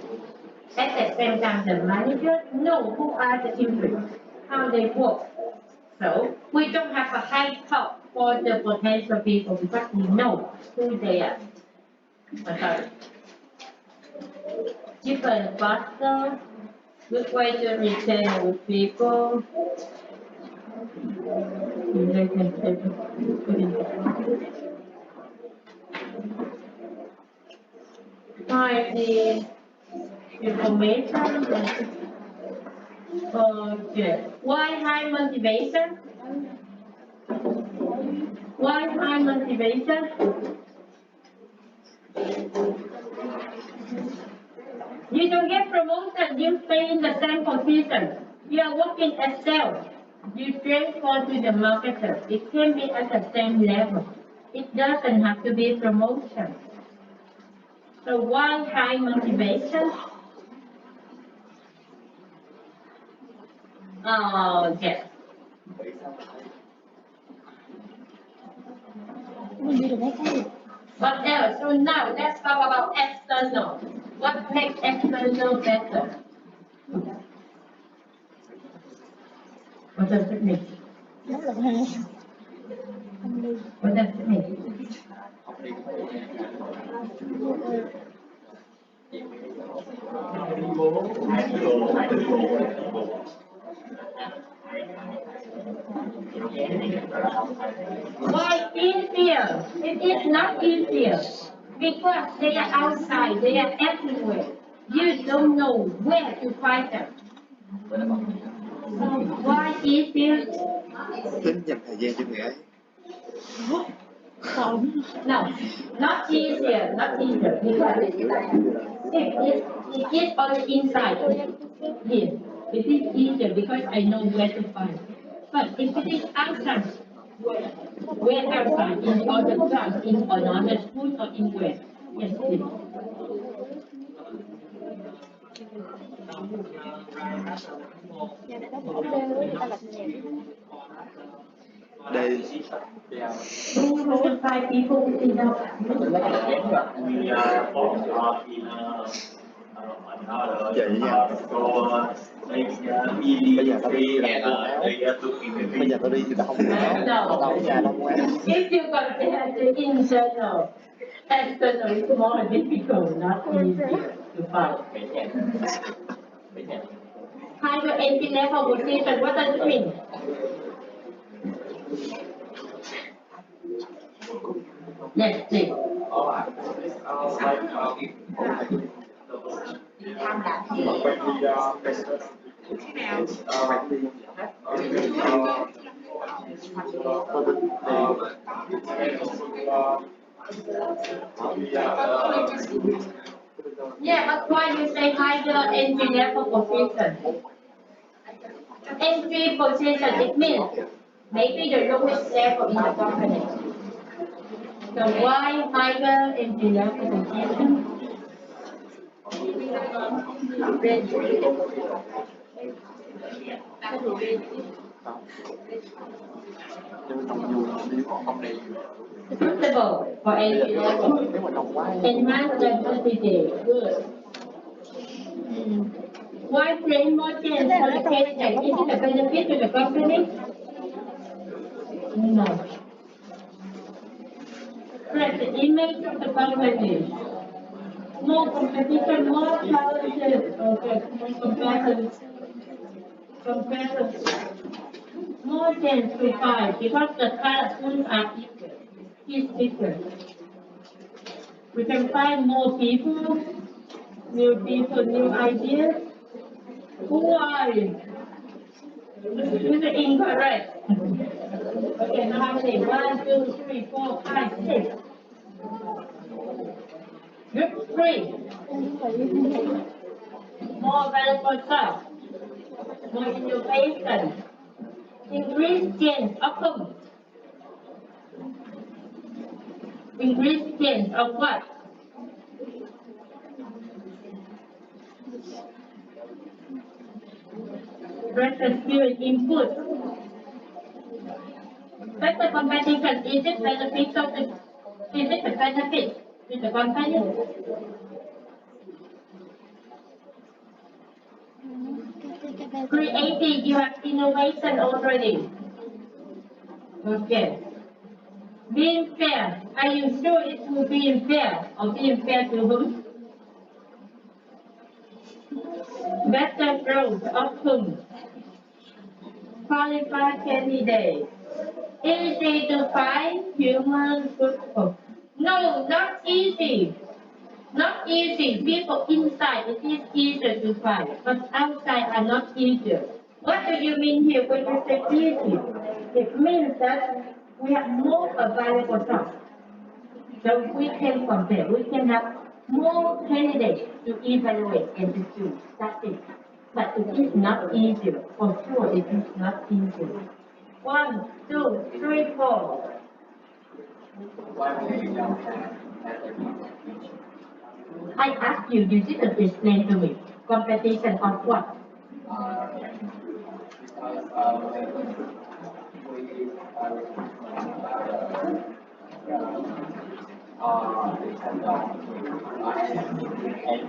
At the same time, the manager know who are the employees, how they work. So we don't have a high talk for the potential people because we know who they are. Okay. Cheaper and faster, good way to retain good people. Find the information. Okay. Why high motivation? Why high motivation? You don't get promoted, you stay in the same position. You are working as sales. You transfer to the marketer. It can be at the same level. It doesn't have to be promotion. So why high motivation? Oh, yes. What else? So now let's talk about external. What makes external better? What does it mean? What does it mean? Why easier? It is not easier because they are outside, they are everywhere. You don't know where to find them. So why easier? Tính dành thời gian cho người ấy. No, not easier, not easier. Because it is on the inside. Yes, it is easier because I know where to find. But if it is outside, where outside, in other class, in another school, or in where? Yes, please. Đây 205 people in the vậy nha. Bây giờ tao đi là quần áo. Bây giờ tao đi thì tao không quần áo. Tao ở nhà tao quần áo. If you compare the internal, external is more difficult, not easier to find. Higher entry level position, what does it mean? Let's see. Tham làm gì? Thế nào? Yeah, but why you say higher entry level position? Entry position, it means maybe the lowest level in the company. So why higher entry level position? Nhưng trồng dù nếu không đi. Suitable for entry level. Nếu mà trồng quá. Enhance diversity, good. Why bring more chance for the candidate? Is it a benefit to the company? No. Spread the image of the company. More competition, more challenges. Okay, more comparison. More chance to find because the tools are equal. Is different. We can find more people, new ideas. Why? This is incorrect. Okay, now how many? 1, 2, 3, 4, 5, 6. Group 3. More valuable stuff. More innovation. Increase chance of them. Increase chance of what? Better skill and input. Better competition, is it beneficial to, is it a benefit to the company? Creative, you have innovation already. Okay. Being fair, are you sure it will be fair or being fair to whom? Better growth of whom? Qualified candidate. Easy to find human good. No, not easy. Not easy. People inside it is easier to find, but outside are not easier. What do you mean here when you say easy? It means that we have more available jobs. So we can compare. We can have more candidates to evaluate and to choose. That's it. But it is not easier. For sure, it is not easier. 1, 2, 3, 4. I asked you, you didn't explain to me. Competition of what?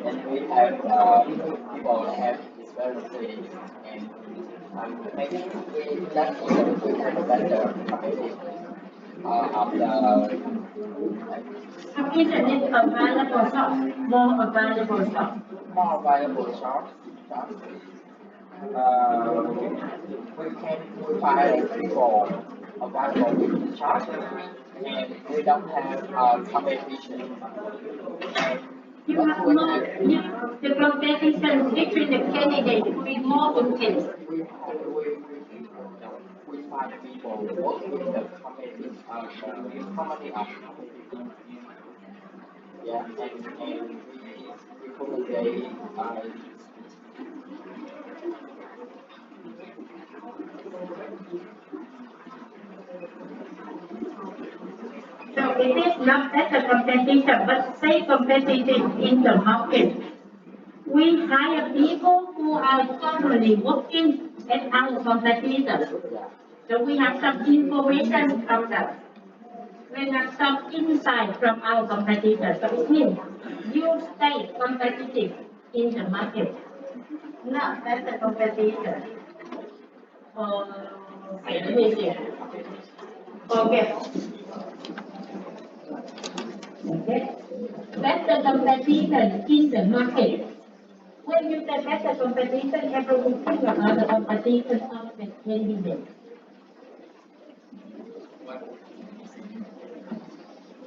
And we have people have disabilities and maybe we that we have a better competition of the Competition is available jobs, more available jobs. more available jobs. We can find people available with jobs and we don't have competition. You have more, the competition between the candidates will be more intense. We find people work with the committee of competition. Yeah, and we probably So it is not that the competition, but say competitive in the market. We hire people who are formerly working at our competitors. So we have some information from them. We have some insight from our competitors. So it means you stay competitive in the market. Now, that's the competition. Let me see. Okay. Okay. That's the competition in the market. When you say that's the competition, everyone think about the competition of the candidate.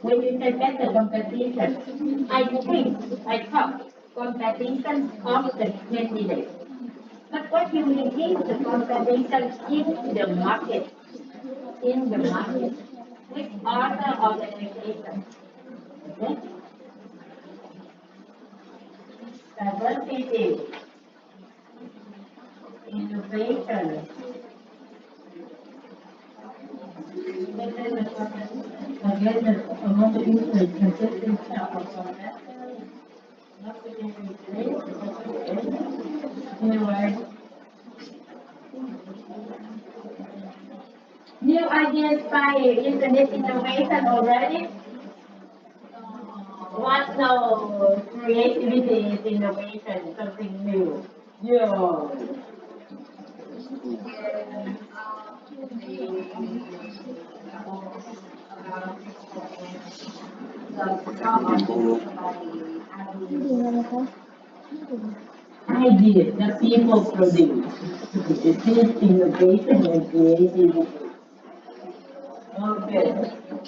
When you say that's the competition, I talk competition of the candidate. But what you mean is the competition in the market, with other organizations. Okay? Diversity, innovation, again, among the interest consistent of anyway. New ideas by internet innovation already. What no creativity is innovation, something new. Yeah. Idea that people produce. It is innovation and creativity. Okay.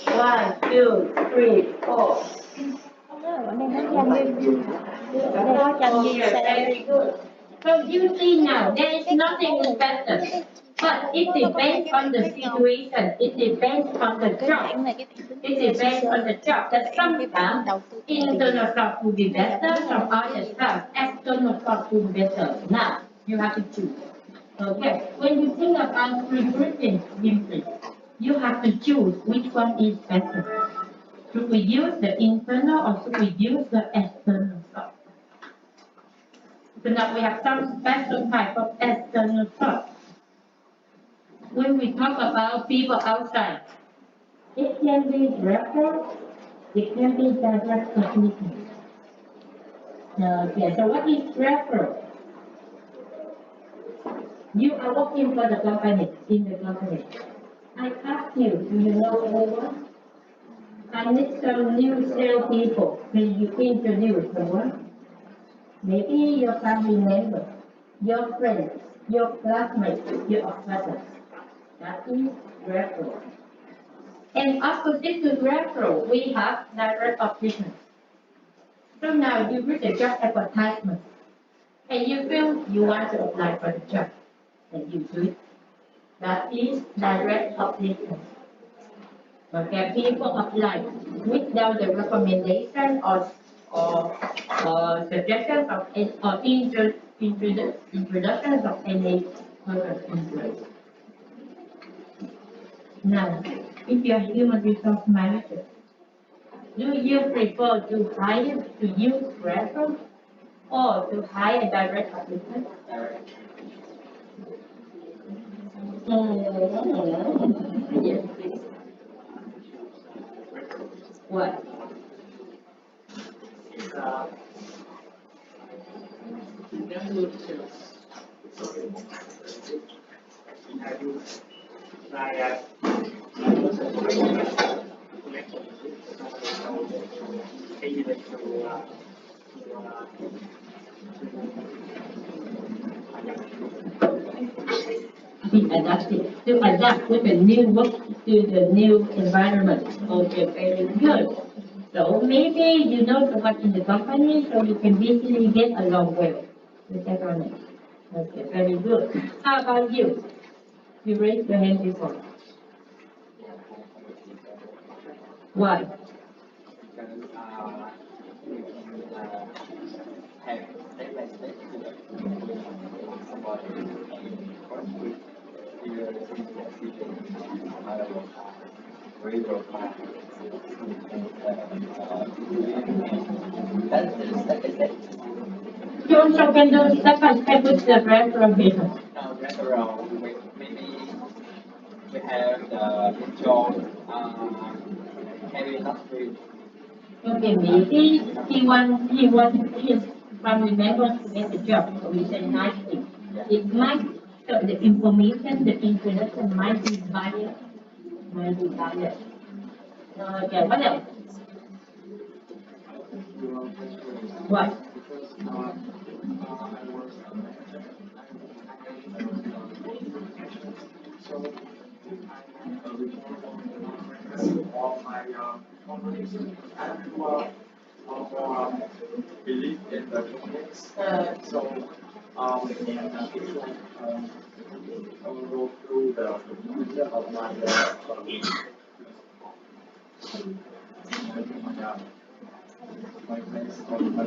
1, 2, 3, 4. Vẫn đang nói tranh gì Okay, very good. So you see now, there is nothing better. But it depends on the situation. It depends on the job. It depends on the job. That sometimes internal stuff will be better, some other stuff, external stuff will be better. Now, you have to choose. Okay, when you think about recruiting people, you have to choose which one is better. Should we use the internal or should we use the external stuff? So now we have some special type of external stuff. When we talk about people outside, it can be referral, it can be direct application. Okay, so what is referral? You are working for the company, in the company. I ask you, do you know anyone? I need some new salespeople. Can you introduce someone? Maybe your family member, your friends, your classmates, your officers. That is referral. And opposite to referral, we have direct application. So now you read the job advertisement, and you feel you want to apply for the job, and you do it. That is direct application. Okay, people apply without the recommendation or suggestions of or introductions of any other employee. Now, if you are human resource manager, do you prefer to hire to use referral or to hire a direct applicant? Yes, please. What? Be adapted to adapt with the new work to the new environment. Okay, very good. So maybe you know so much in the company, so you can easily get along well with everyone. Okay, very good. How about you? You raised your hand before. Why? Because we can have step by step somebody and work with your very profile. That's the step by step. You also can do step by step with the referral people. Now, referral, maybe we have the job, heavy industry. Okay, maybe he wants his family members to get the job. So we say nicely. It might, so the information, the introduction might be biased. Might be biased. Okay, what else? What? Of my companies, and believe in the companies. So, and I will go through the future of my my place on my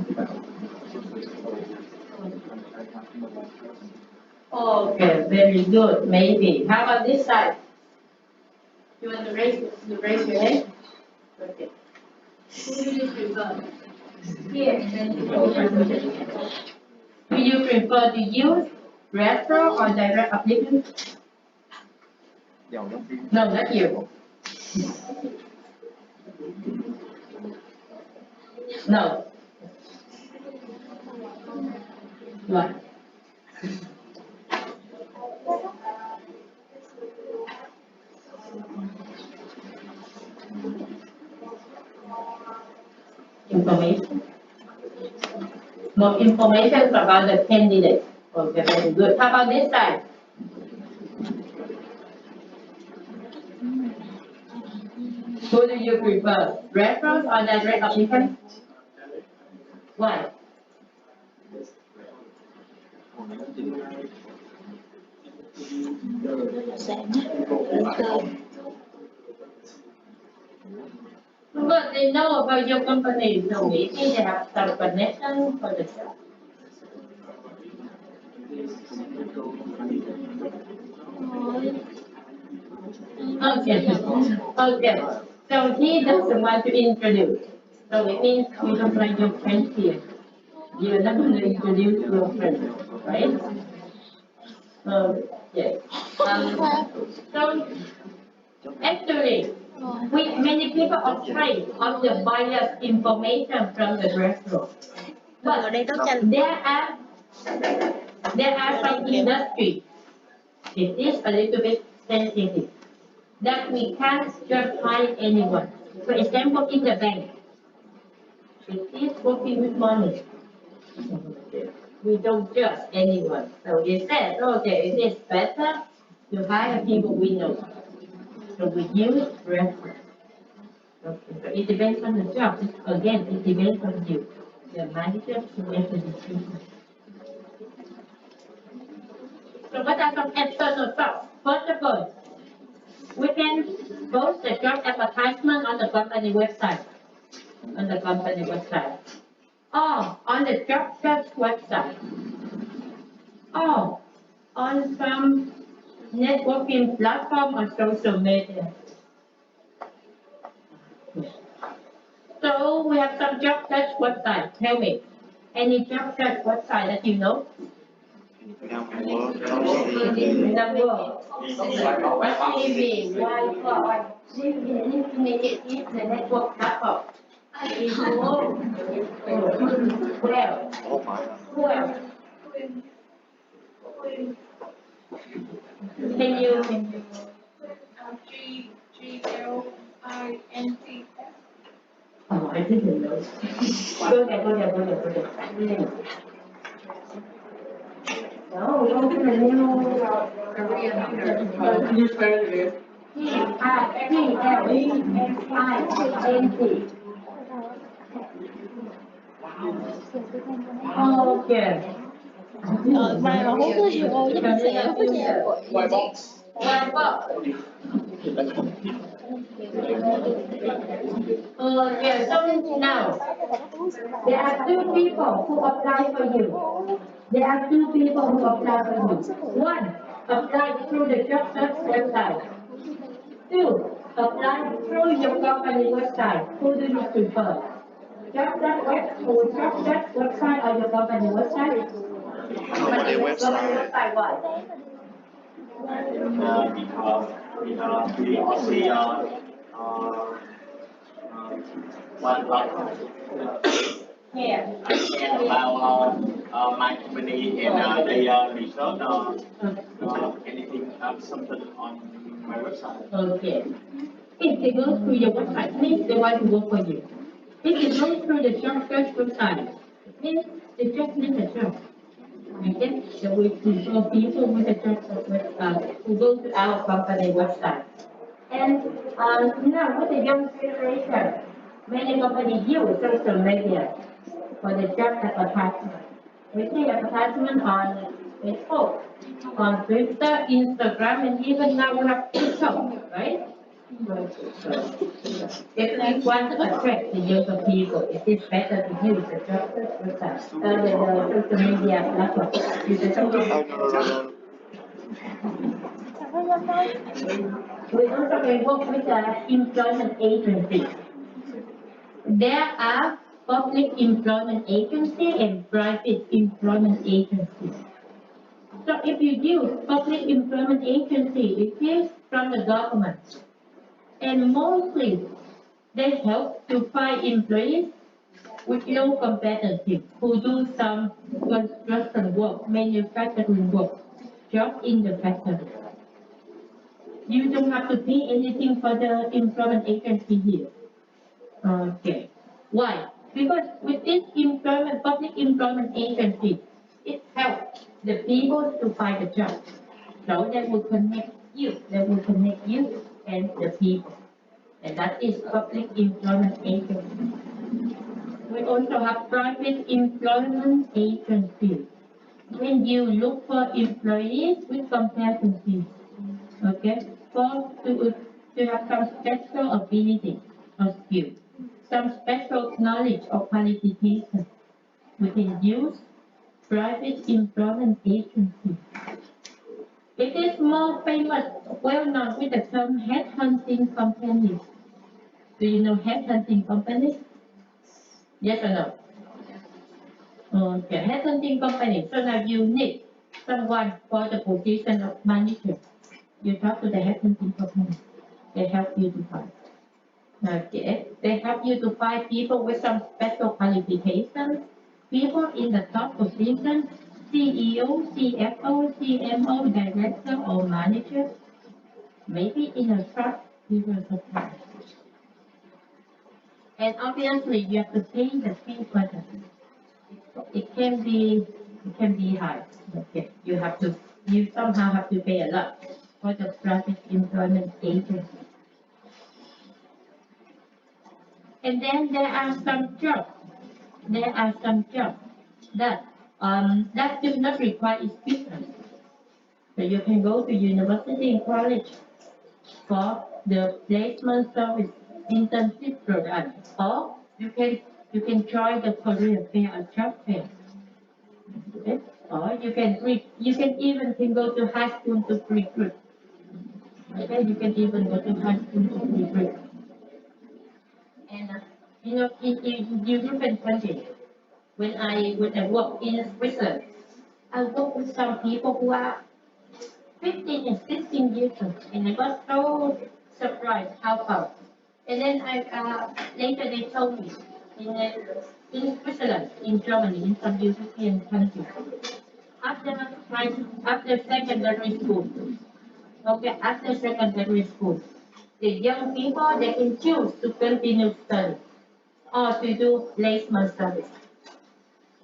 Okay, very good. Maybe. How about this side? You want to raise your hand? Okay. Who do you prefer? Here. Do you prefer to use referral or direct applicant? giàu lắm. No, not you. No. What? Information. More information about the candidate. Okay, very good. How about this side? Who do you prefer? Referral or direct applicant? Why? Sáng á. But they know about your company, so maybe they have some connection for the job. Okay. Okay. So he doesn't want to introduce. So it means you don't like your friends here. You're not going to introduce your friends, right? Okay. So actually, many people are afraid of the biased information from the restaurant. But there are some industry, it is a little bit sensitive, that we can't just hire anyone. For example, in the bank, it is working with money. We don't judge anyone. So they said, okay, it is better to hire people we know. So we use reference. Okay. So it depends on the job. Again, it depends on you. The manager to make the decision. So what are some external jobs? First of all, we can post the job advertisement on the company website. On the company website. Or on the job search website. Or on some networking platform or social media. So we have some job search website. Tell me, any job search website that you know? Number. TV, Wi-Fi, LinkedIn, the network platform. Well, well. Can you? GLINT. Oh, I didn't know. Go there. No, we open a new You say it. GLINT. Okay. Mai mà hút tới vô giúp mình xẻo có chè White box. Okay, so now, there are two people who apply for you. There are two people who apply for you. One, apply through the job search website. Two, apply through your company website. Who do you prefer? Job search website or your company website? Company website. Website what? Because we only one platform. Yeah. I share about my company and they research anything something on my website. Okay. If they go through your website, means they want to work for you. If they go through the job search website, means they just need a job. Okay, so we prefer people with a job who go to our company website. And now with the young generation, many companies use social media for the job advertisement. We see advertisement on Facebook, on Twitter, Instagram, and even now we have TikTok, right? If we want to attract the younger people, it is better to use the job website, the social media platform. Use the social Oh, no, no, no, no. Chẳng có dân đâu. We also can work with the employment agency. There are public employment agency and private employment agency. So if you use public employment agency, it is from the government. And mostly they help to find employees with low competency who do some construction work, manufacturing work, job in the factory. You don't have to pay anything for the employment agency here. Okay. Why? Because with this public employment agency, it helps the people to find a job. So they will connect you, and the people. And that is public employment agency. We also have private employment agency. When you look for employees with competencies, okay, to have some special ability or skill, some special knowledge or qualification, we can use private employment agency. It is more famous, well known with the term headhunting companies. Do you know headhunting companies? Yes or no? Okay, headhunting company. So now you need someone for the position of manager. You talk to the headhunting company. They help you to find. Okay, they help you to find people with some special qualifications, people in the top position, CEO, CFO, CMO, director, or manager, maybe in a short period of time. And obviously, you have to pay the fee for that. It can be high. Okay, you somehow have to pay a lot for the private employment agency. And then there are some jobs. That do not require experience. So you can go to university and college for the placement service internship program, or you can join the career fair or job fair. Okay? Or you can even go to high school to recruit. Okay, you can even go to high school to recruit. And in European countries, when I work in Switzerland, I work with some people who are 15 and 16 years old, and I got so surprised how come. And then later they told me in Switzerland, in Germany, in some European countries, after secondary school, okay, after secondary school, the young people they can choose to continue study or to do placement service.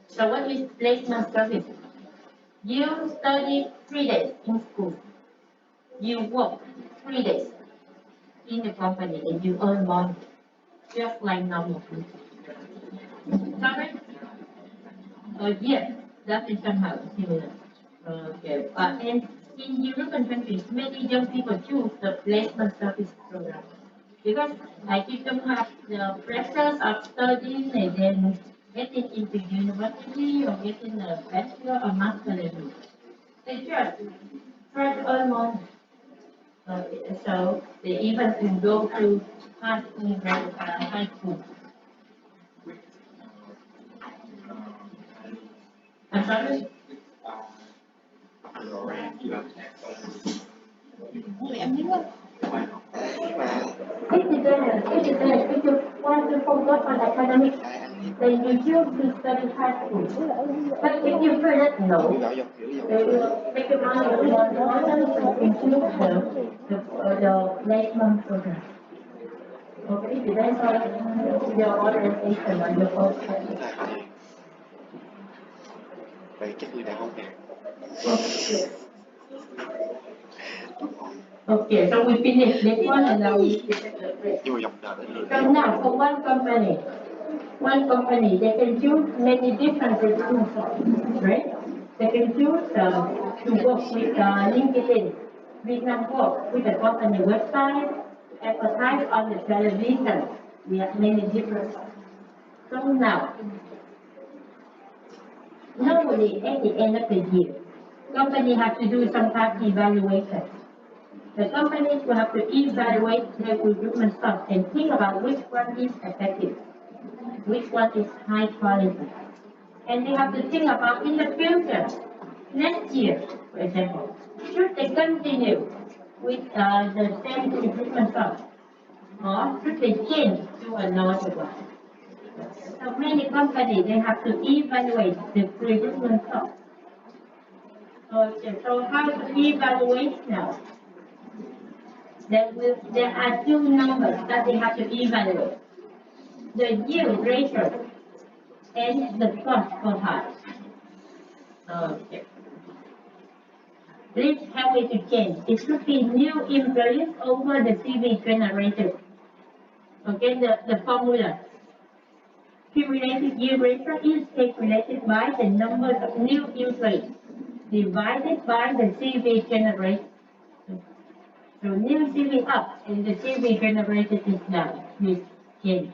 So what is placement service? You study 3 days in school. You work 3 days in the company and you earn money, just like normal people. Sorry? Yes, that is somehow similar. Okay, and in European countries, many young people choose the placement service program because I think them have the pressures of studying and then getting into university or getting a bachelor or master degree. They just try to earn money. So they even can go to high school. I'm sorry? Em biết không? Nhưng mà If you want to focus on academic, anh đi then you choose to study high school. But if you feel that no, they will take your money and you choose the placement program. Okay, depends on your organization and your focus. Vậy chắc người đàn ông này. Okay, so we finish this one and now we Nhưng mà dòng đời đến lượt. So now for one company they can choose many different recruitment sources, right? They can choose to work with LinkedIn, Vietnam Work with the company website, advertise on the television. We have many different. So now, normally at the end of the year, company have to do some kind of evaluation. The companies will have to evaluate their recruitment stock and think about which one is effective, which one is high quality. And they have to think about in the future, next year, for example, should they continue with the same recruitment stock or should they change to another one? So many companies, they have to evaluate the recruitment stock. Okay, so how to evaluate now? There are two numbers that they have to evaluate. The yield ratio and the cost per part. Okay. Let's help me to change. It should be new employees over the CV generated. Okay, the formula. Cumulative yield ratio is calculated by the number of new employees divided by the CV generated. So new CV up and the CV generated is down. This change.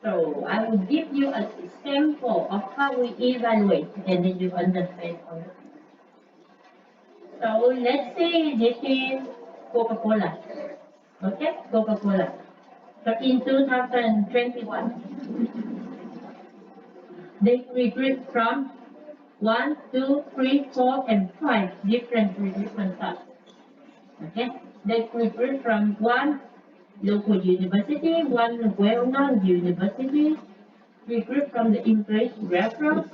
So I will give you an example of how we evaluate and then you understand. So let's say this is Coca-Cola. Okay, Coca-Cola. So in 2021, they recruit from 1, 2, 3, 4, and 5 different recruitment staff. Okay, they recruit from one local university, one well-known university, recruit from the English reference,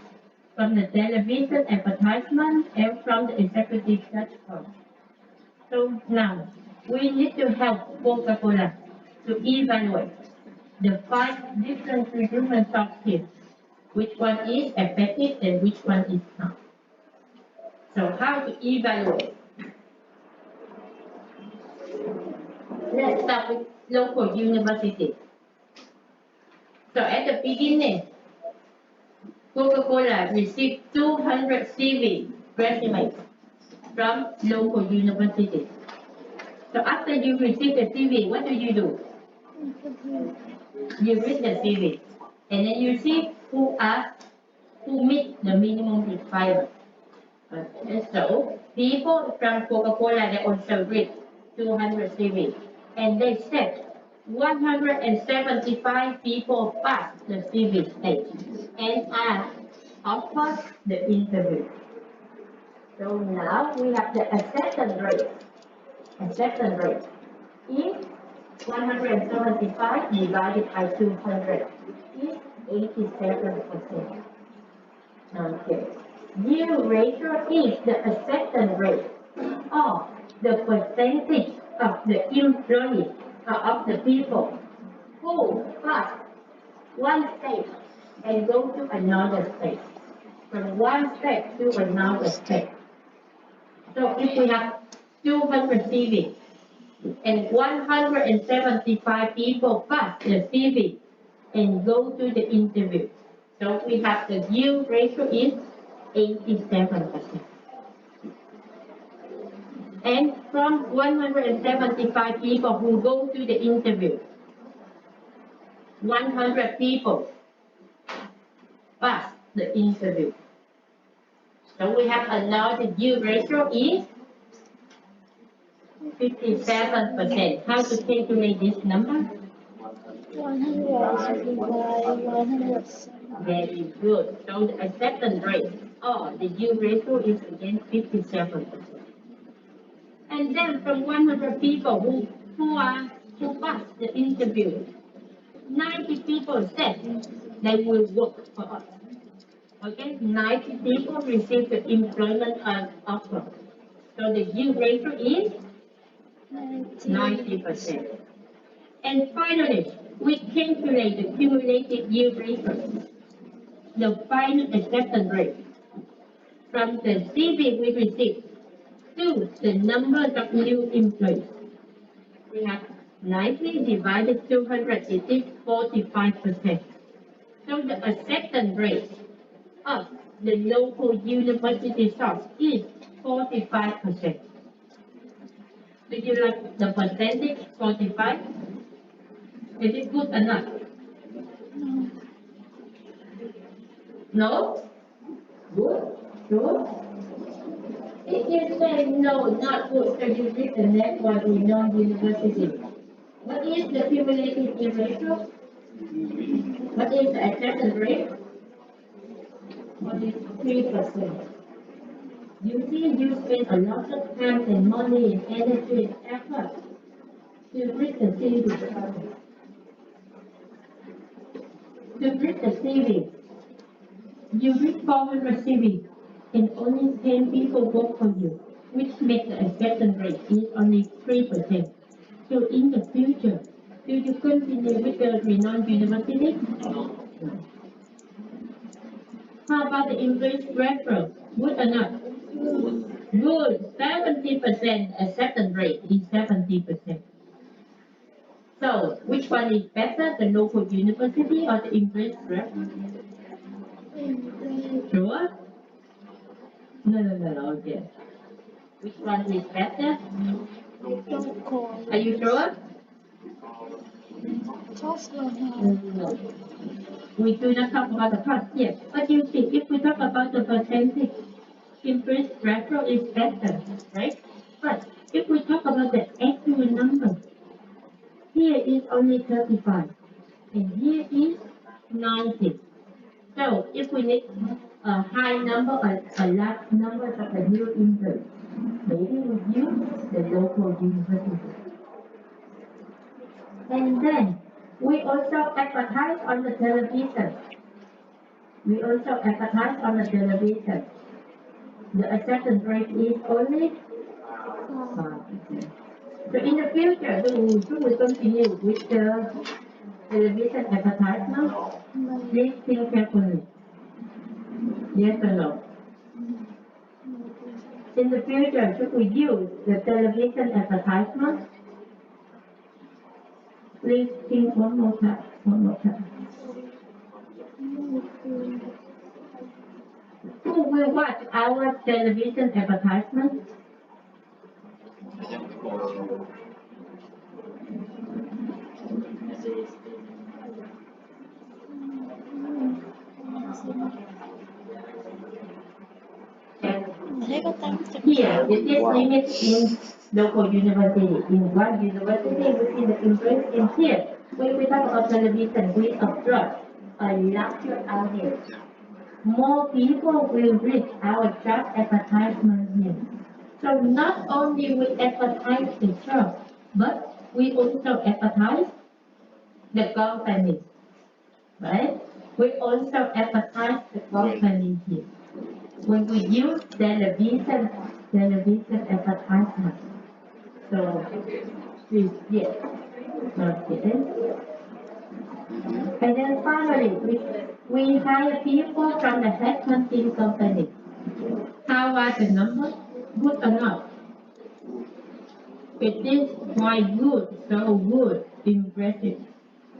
from the television advertisement, and from the executive search firm. So now, we need to help Coca-Cola to evaluate the 5 different recruitment soft skills, which one is effective and which one is not. So how to evaluate? Let's start with local university. So at the beginning, Coca-Cola received 200 CV resumes from local universities. So after you receive the CV, what do? You read the CV, and then you see who meet the minimum requirement. And so people from Coca-Cola, they also read 200 CV, and they said 175 people passed the CV stage and are offered the interview. So now we have the acceptance rate. Acceptance rate is 175 divided by 200 is 87%. Okay. Yield ratio is the acceptance rate or the percentage of the employees or of the people who pass one stage and go to another stage. From one step to another step. So if we have 200 CV and 175 people pass the CV and go to the interview. So we have the yield ratio is 87%. And from 175 people who go to the interview, 100 people pass the interview. So we have another yield ratio is 57%. How to calculate this number? 100. Very good. So the acceptance rate or the yield ratio is again 57%. And then from 100 people who pass the interview, 90 people said they will work for us. Okay, 90 people receive the employment offer. So the yield ratio is 90%. And finally, we calculate the cumulative yield ratio, the final acceptance rate, from the CV we received to the number of new employees. We have 90 divided 200, it is 45%. So the acceptance rate of the local university source is 45%. Do you like the percentage 45? Is it good enough? No? Good? Good? If you say no, not good, so you did the next one in non-university. What is the cumulative yield ratio? What is the acceptance rate? What is 3%? You see, you spend a lot of time and money and energy and effort to read the CV. To read the CV, you read 400 CV and only 10 people vote for you, which makes the acceptance rate is only 3%. So in the future, do you continue with the renowned university? How about the English referral? Good or not? Good. 70% acceptance rate is 70%. So which one is better, the local university or the English referral? Sure? No, okay. Which one is better? Are you sure? No. We do not talk about the cost here. But you see, if we talk about the percentage, English referral is better, right? But if we talk about the actual number, here is only 35, and here is 90. So if we need a high number, a large number of the new interns, maybe we use the local university. And then we also advertise on the television. The acceptance rate is only 5%. So in the future, should we continue with the television advertisement? Please think carefully. Yes or no? In the future, should we use the television advertisement? Please think one more time. Who will watch our television advertisement? Here, it is limited in local university. In one university, we see the English. And here, when we talk about television, we observe a larger audience. More people will read our job advertisement here. So not only we advertise the job, but we also advertise the company, right? We also advertise the company here. When we use television advertisement. So, yes, okay. And then finally, we hire people from the headhunting company. How are the numbers? Good or not? It is quite good, so good, impressive.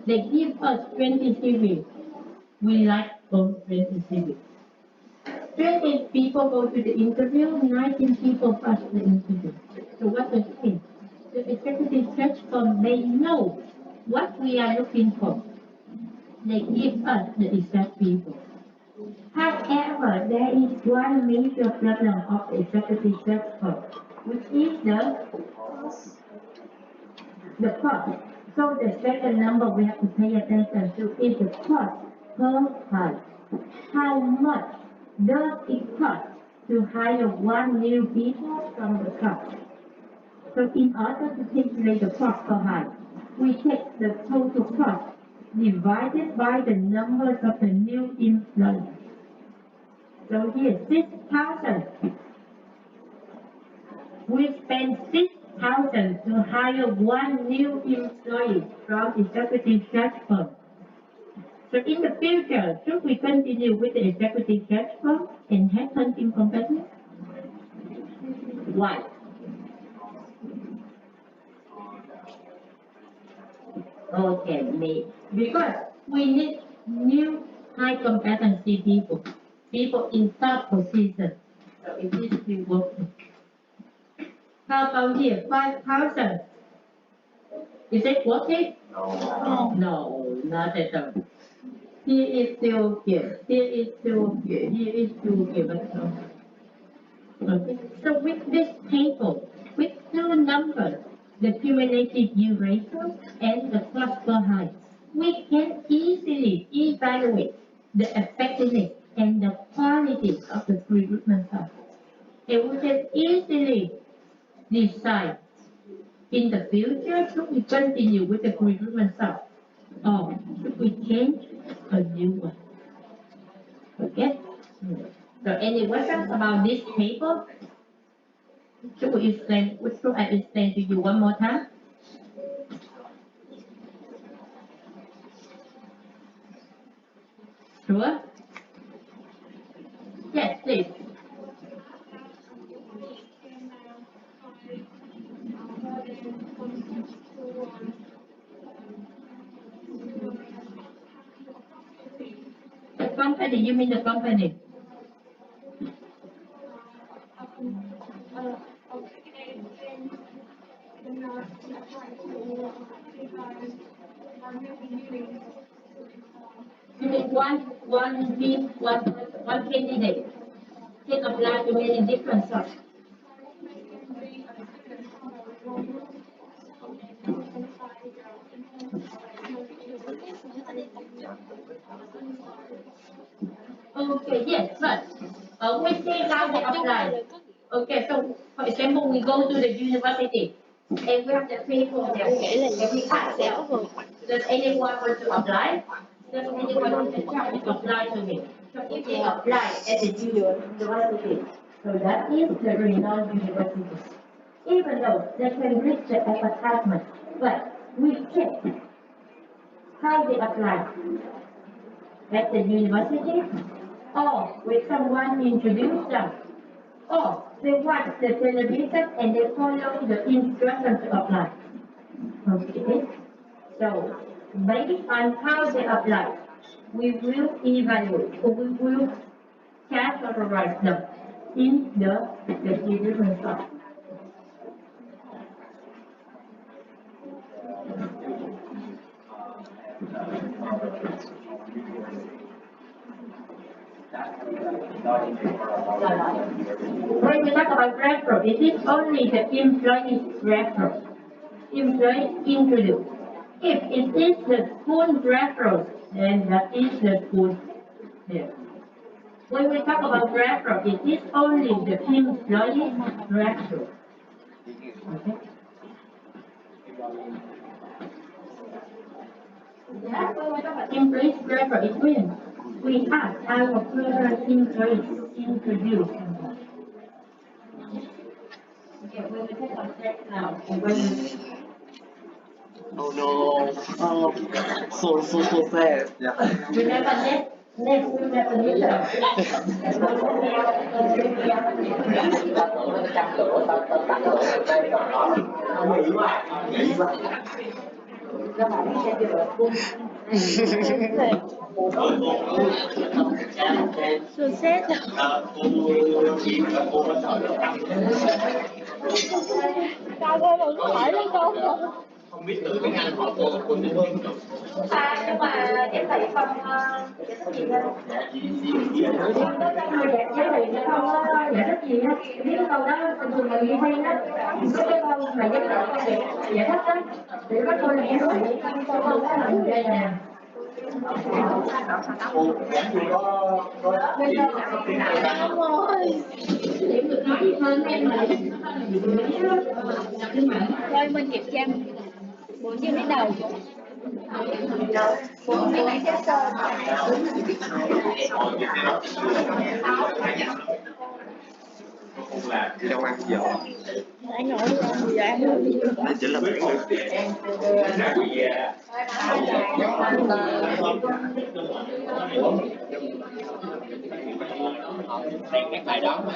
They give us 20 CVs. We like those 20 CVs. 20 people go to the interview, 19 people pass the interview. So what does it mean? The executive search firm, they know what we are looking for. They give us the exact people. However, there is one major problem of the executive search firm, which is the cost. So the second number we have to pay attention to is the cost per hire. How much does it cost to hire one new people from the top? So in order to calculate the cost per hire, we take the total cost divided by the numbers of the new employees. So here, 6,000. We spend 6,000 to hire one new employee from executive search firm. So in the future, should we continue with the executive search firm and headhunting company? Why? Okay, because we need new high competency people in top position. So it is still working. How about here, 5,000? Is it working? No. No, not at all. Here is still here. Here is still here. Here is still here, but no. Okay. So with this table, with two numbers, the cumulative yield ratio and the cluster height, we can easily evaluate the effectiveness and the quality of the recruitment process. And we can easily decide in the future should we continue with the recruitment process or should we change a new one. Okay? So any questions about this table? Should I explain to you one more time? Sure? Yes, please. The company, you mean the company? You mean one candidate can apply to many different jobs. Okay, yes, but we see how they apply. Okay, so for example, we go to the university and we have the people there and we ask them, does anyone want to apply? Does anyone want to try to apply to me? So if they apply at the university, so that is the renowned university. Even though they can reach the advertisement, but we check how they apply at the university or when someone introduced them or they watch the television and they follow the instructions to apply. Okay, so based on how they apply, we will evaluate or we will categorize them in the recruitment process. When we talk about referral, it is only the employee's referral. Employee introduced. If it is the school referral, then that is the school. Yeah. When we talk about referral, it is only the employee referral. Okay. Yeah, when we talk about employee's referral, it means we have our current employees introduced. Okay, when we take our steps now, and when we Oh no. Oh, so sad. Yeah. remember next definition. Ta tưởng nó chăm lửa, ta tắt lửa ở đây còn nó nghĩ quá. Các bạn sẽ được cung. Success. Cao hơn một hỏi đấy con. Không biết từ tiếng Anh hoặc cô sẽ hơn được. Nhưng mà em thấy không gì đâu. Con có cho người giải thích thì không có giải thích gì hết. Biết câu đó bình thường là ghi hay đó. Có cái câu mà giải thích đó. Thì có câu là em phải câu đó là như đây nè. Cô gắng gì có Đúng rồi. Để người nói hơn em mà Rồi mình kiểm tra 4 trên đến đầu. Mấy bạn chết rồi. Đi đâu ăn giờ? Anh nói gì vậy? Ăn gì vậy? Đây chính là bữa các bài đó mà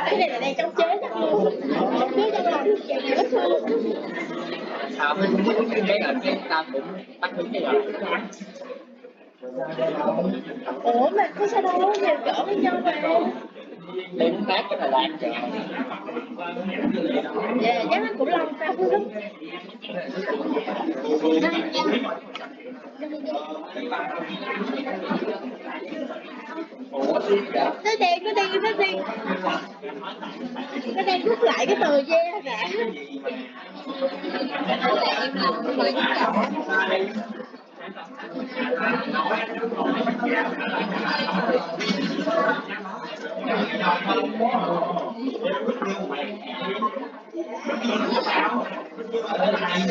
Cái này là đang chống chế chắc luôn. Chống chế trong lòng chàng này bất thương. sao cái ở cái ta cũng bắt đúng cái rồi. Ủa mà có sao đâu, nhiều chỗ với nhau mà. Đến khác cái Đà Lạt trời. Dạ, chắc nó cũng lâu sao lắm. Nó đang rút lại cái tờ da cả.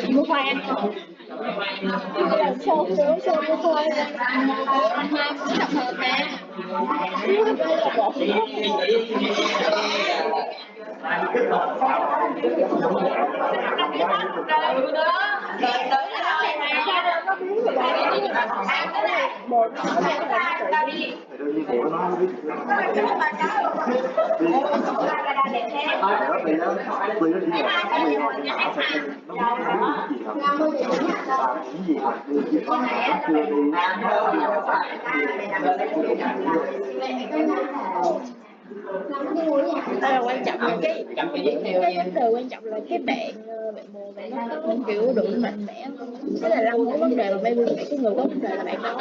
Mua khoai ăn không? Sâu mua khoai. Mai cũng tập hợp nè. Đây là bột. Đây là quan trọng là cái vấn đề quan trọng là cái bạn mùa này nó có kiểu đủ mạnh mẽ không? Cái là lâu cái vấn đề mà maybe cái người có vấn đề là bạn đó.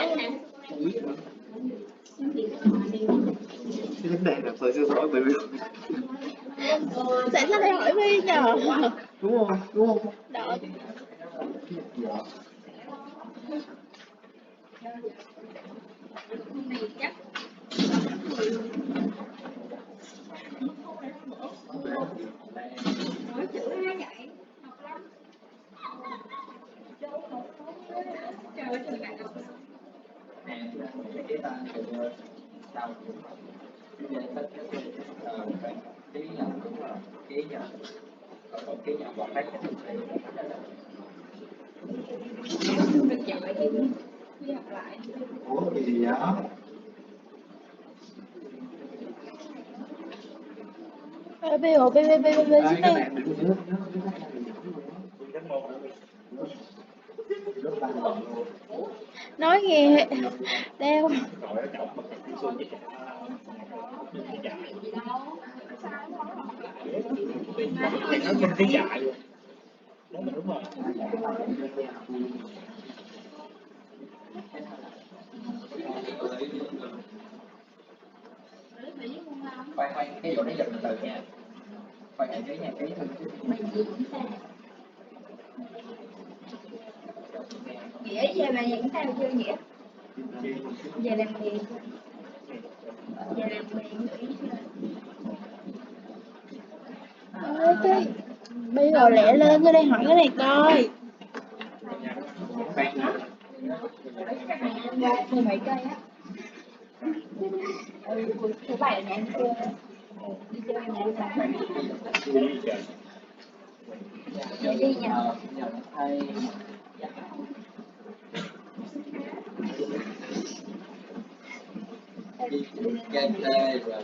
cái vấn đề là tôi xin lỗi bởi vì Tại sao lại hỏi My nhờ? đúng không? Đó. Ủa gì vậy? Bê xuống đây. Nói nghe đeo. Nó kinh tế dại luôn. Đúng rồi. Khoan cái vụ đấy giật từ nha. Khoan cái nha, cái thứ Nghĩa giờ là những sao chưa Nghĩa? Giờ làm gì? Giờ làm gì? Cái bây giờ lẹ lên cho đây hỏi cái này coi. 17 cây á. Thứ bảy là nhà em chơi. Đi chơi nhà em mà. Đi nhà. Nhờ thầy game play rồi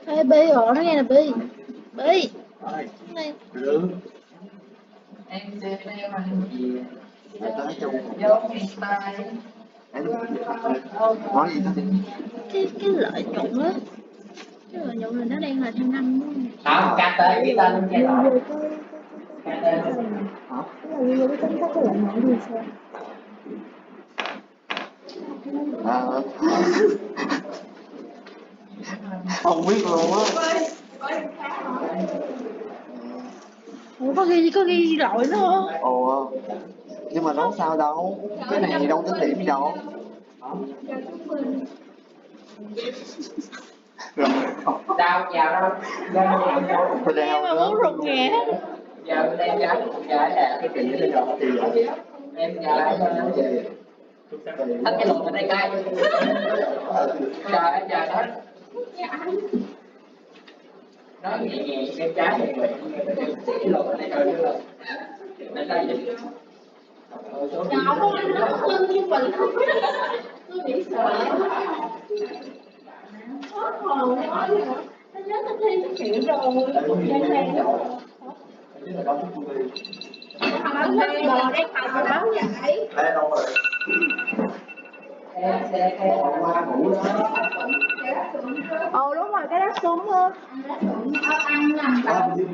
Ê Bi rồi, nó nghe là Bi. Bi. Ơi, Này. lương. em xem em ăn gì Ai tới chung. giống hiện tại Em nói gì đó. Cái lợi nhuận á. Cái lợi nhuận là nó đang là theo năm đúng không? không cắt tới cái tên Vừa cái vừa rồi cái là vừa cái tính chất cái lợi nhuận gì sao? À, không biết luôn á. Ủa có ghi lỗi nữa không? Ồ, nhưng mà nói sao đâu, cái này đâu tính điểm gì đâu. Rồi, đau vào đâu tôi đeo Mà nữa. muốn rụt ngã. giờ em gái à Cái kỳ nó rồi thì em gái thắt cái lồng ở đây coi trời ơi trời đất nó nhẹ nhẹ em trái thì cái lồng ở đây coi như là để tay gì Nào con anh nó lưng như mình tôi bị sợ hết hồn nói nữa nó nhớ nó thi cái chuyện rồi đang đang đó mà nó hết bò đang học rồi báo vậy em sẽ qua ngủ đó Đúng rồi, cái đó súng hơn. ăn làm bậy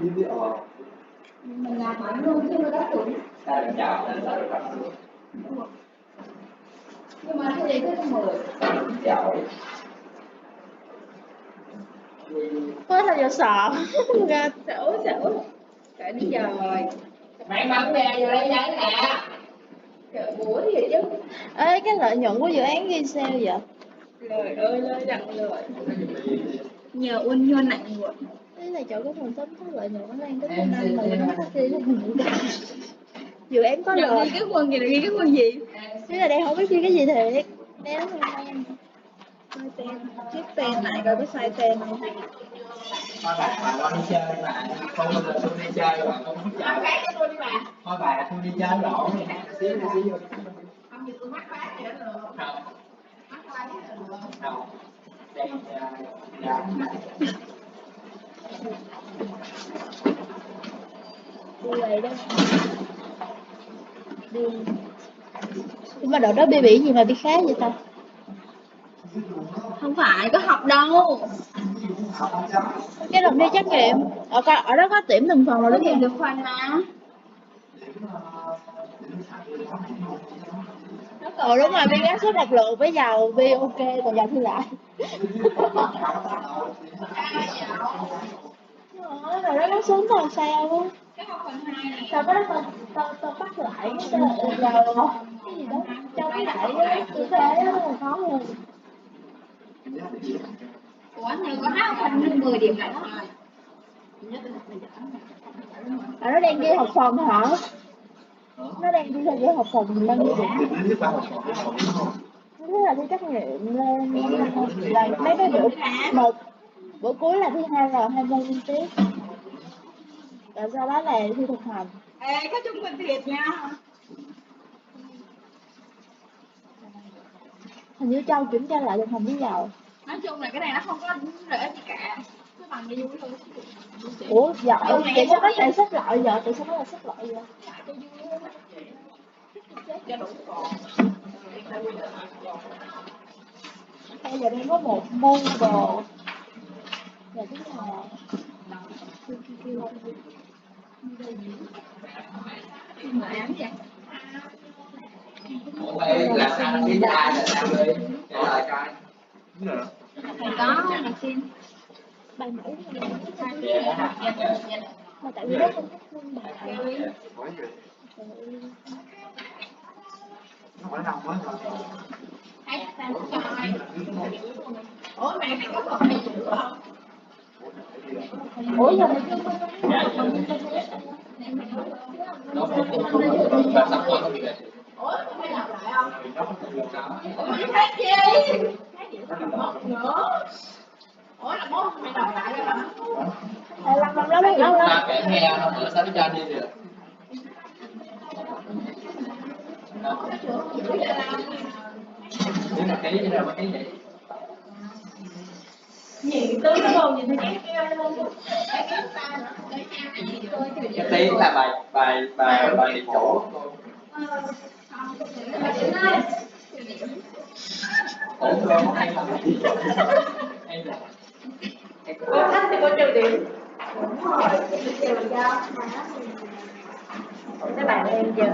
mình làm bậy luôn chứ nó đó chuẩn ta được chào nhưng mà cái gì cái 10 chào Có là giờ sợ. Ra xỉu. trời đi giờ rồi mày bấm ra vô lấy giấy nè trời búa gì chứ Ê, cái lợi nhuận của dự án ghi sao vậy? lời ơi lời nặng lời nhờ ôn nhuần nặng nguội Thế là chỗ có phần tính có lợi nhuận nó đang tính theo năm mà nó có ghi lợi nhuận. Dự án có lời. ghi cái quân gì là ghi cái quân gì Thế là đang không biết ghi cái gì thiệt. Đéo không em. sai tên chiếc tên lại coi có sai tên không thôi bà con đi chơi mà con mình là tôi đi chơi rồi con muốn chơi cho tôi đi bà thôi bà tôi đi chơi rồi xíu vô không thì tôi mắc bác vậy đó được không mắc bác vậy được không đây dạ Đi vậy đó. Đi. Nhưng mà đợt đó bị gì mà bị khá vậy ta? không phải có học đâu Cái đợt đi trắc nghiệm ở đó có điểm từng phần rồi có đúng điểm không? được phần mà Đúng rồi, viên gác số độc lượng với giàu vi ok còn giàu thi lại. Rồi đó nó xuống làm sao? cái học phần 2 này Sao đó tao bắt lại cái giờ cái gì đó trong cái lại tư thế đó là khó hơn. ủa này có hát phần được 10 điểm lại đó Nó đang ghi học phần hả? Nó đang ghi là học phần đang ghi điểm. Thế là thi trắc nghiệm lên là mấy cái bữa cuối là thi 2 rồi 2 môn liên tiếp. Rồi sau đó là thi thực hành. ê có trung bình thiệt nha Hình như Châu kiểm tra lại thực hành với giàu. nói chung là cái này nó không có lợi ích gì cả cứ bằng cái vui thôi Ủa giỏi tại sao nó lại xếp loại vậy? Tại sao nó lại xếp loại vậy? Bây giờ đang có một môn đồ là cái nào? mà ám vậy ủa vậy là sao biết ai là sao đi trả lời coi thầy có là xin Bài mẫu dạ mà tại vì nó không thích môn bài. nó phải nằm quá rồi. thấy sao coi ủa mày mày có phần này chữ không Ủa giờ mày Nó không và sắp qua có bị bệnh. Ủa, phải làm lại không? Hát gì? Nữa. Ủa là mốt phải làm lại đó hả? Lắm. Ta kể nghe nó mở sao cho đi được. Nếu là cái gì đâu mà cái gì? Nhìn tướng nó luôn, nhìn thấy Cái tiếng là bài điểm chỗ. Ổn rồi, không hay lắm. có thách thì có trừ điểm. Các bạn em giờ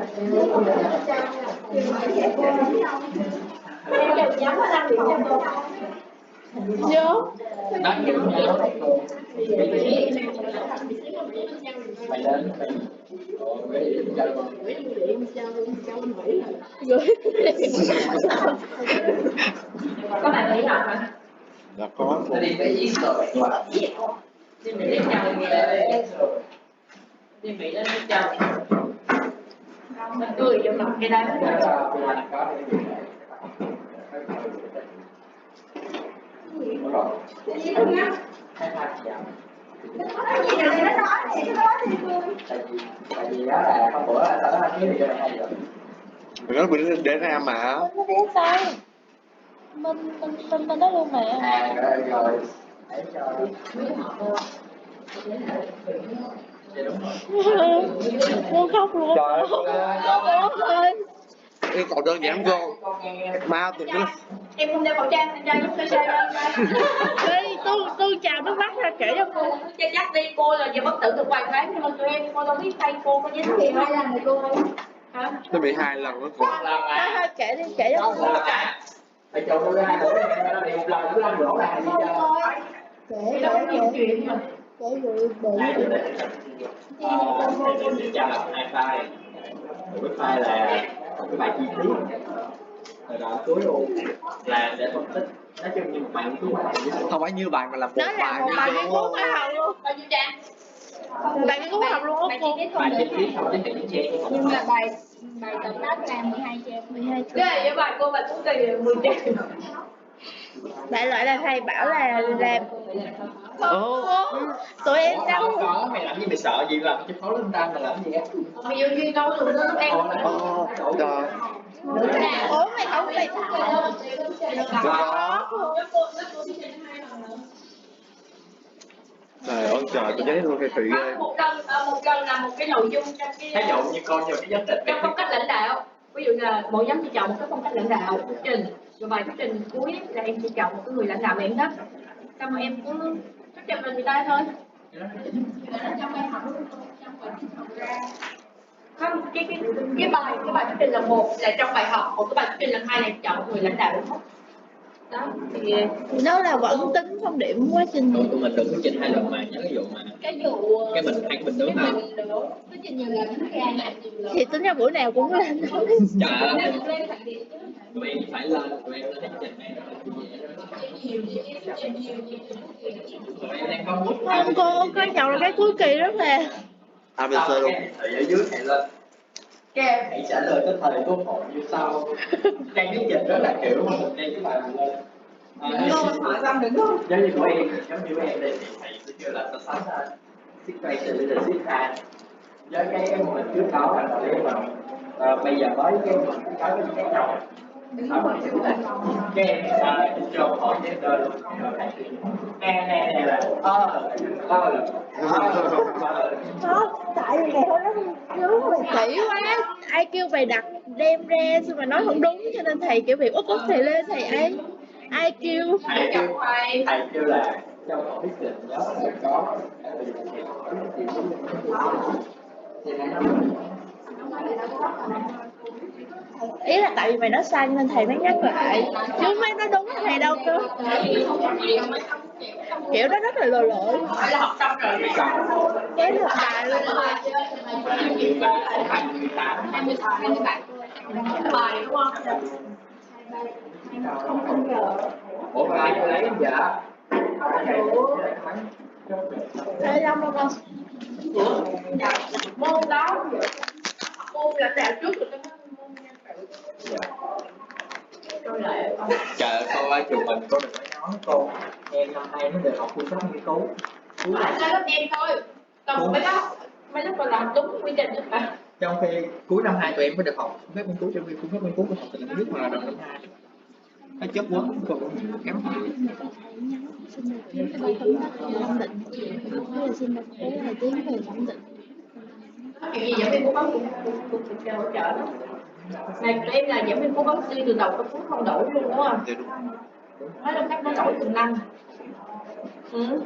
em đều nhắm ở 5 điểm cho cô. Nhớ. Nói nhiều nhau. Mày lên Có bạn nghĩ học hả? Dạ có. Nó đi cái gì rồi mà Đi Mỹ đến chào người đi Mỹ đến chào nó cười vô mặt cái đấy. Tại vì đó là hôm bữa sau đó anh kiếm video này hay rồi. Mình nói mình để ra mà. Nó biết sao? Mình nói luôn mà. Rồi để cho Muốn khóc luôn. Trời ơi. Ơi. Yêu cầu đơn giản cô. Mau từng cái. Em không đeo khẩu trang, em trai giúp tôi trai Đi, tôi chào nước mắt ra kể cho cô. Chắc chắc đi cô là giờ bất tử được vài tháng nhưng mà tụi em cô đâu biết tay cô có dính gì 2 lần rồi cô ơi. Hả? Nó bị 2 lần đó cô. Thôi kể cho cô. phải cho nó ra một lần cứ 5 rổ là gì cho Thì đâu có nhiều chuyện mà. Kể rồi Thì cho là hai file. Một cái file là một cái bài chi tiết rồi đoạn cuối luôn là để phân tích, nói chung như một bài nghiên cứu khoa học. Không phải như bạn mà là một nó là một bài nghiên cứu khoa học luôn. Bao nhiêu trang? Bài nghiên cứu khoa học luôn á cô. bài chi tiết không đến những trang. Nhưng mà bài tập tác là 12 trang. Cái với bài cô bài cũng kỳ 10 trang. Đại loại là thầy bảo là làm. Tụi em đang có mày làm gì mày sợ gì làm cho khó lên tam mà làm gì á? Ví dụ như đâu được nó em Trời. ủa mày không bị Trời ơi trời, tôi thấy luôn cái thủy ghê. một cần là một cái nội dung trong Ví cái dụ như con vô cái giám định trong phong cách lãnh đạo. Ví dụ là mỗi giám chỉ chọn một cái phong cách lãnh đạo thuyết trình, rồi bài thuyết trình cuối là em chỉ chọn một cái người lãnh đạo mà em thích, xong rồi em cứ thuyết trình về người ta thôi. Không, cái bài thuyết trình là một là trong bài học, một cái bài thuyết trình là 2 là chọn một người lãnh đạo đúng không? Đó thì nó là vẫn tính phong điểm quá trình. tụi mình đừng có trình 2 lần mà nhớ cái vụ mà Cái vụ cái mình hai cái mình đúng mà cái trình nhiều lần nó ra này. Thì tính ra buổi nào cũng lên thôi. trời ơi tụi em phải lên tụi em thấy trình này tụi em đang có bút Không cô, coi trọng là cái cuối kỳ rất là ABC luôn. ở dưới này lên các em hãy trả lời cái thời câu hỏi như sau. Trang thuyết trình rất là kiểu mà mình đem cái bài mình lên hỏi văn đừng không? giống như của em đây thì thầy sẽ kêu là so sánh situation leadership and với cái mô hình trước đó là đạo lý mà bây giờ với cái mô hình trước đó cái khác nhau cái em cho hỏi cái tên luôn nè là không, tại vì ngày hôm đó nhớ mày kỹ quá, ai kêu mày đặt đem ra xong mà nói không đúng cho nên thầy kiểu việc út thầy lên thầy ấy ai kêu thầy kêu là trong một thuyết trình nhớ là có ý là tại vì mày nói sai nên thầy mới nhắc lại chứ mấy nói đúng thầy đâu cơ, kiểu đó rất là lừa lội. Hỏi là học xong rồi Cái thực bài luôn bài đúng không? ủa mà ai lấy dạ Đây Long đâu con? Ủa? Môn đó môn lãnh đạo trước rồi tôi nói môn nhân sự. Tôi lại Trời ơi, cô ơi, trường mình cô đừng phải nói cô. Em năm nay nó đều học phương pháp nghiên cứu. nói lớp em thôi. Còn mấy lớp còn làm đúng quy trình được mà. Trong khi cuối năm 2 tụi em mới được học phương pháp nghiên cứu, trong khi phương pháp nghiên cứu của học từ năm trước mà là đầu năm 2. Nó chết quá, cô kém. Cái bài phân tích về thẩm định, cái là xin một cái là tiếng về thẩm định. Có chuyện gì giảng viên cố vấn cũng sẽ hỗ trợ đó. Này tụi em là giảng viên cố vấn đi từ đầu tới cuối không đổi luôn đúng không? Dạ đúng. Nói là cách nó đổi từng năm. Ừ.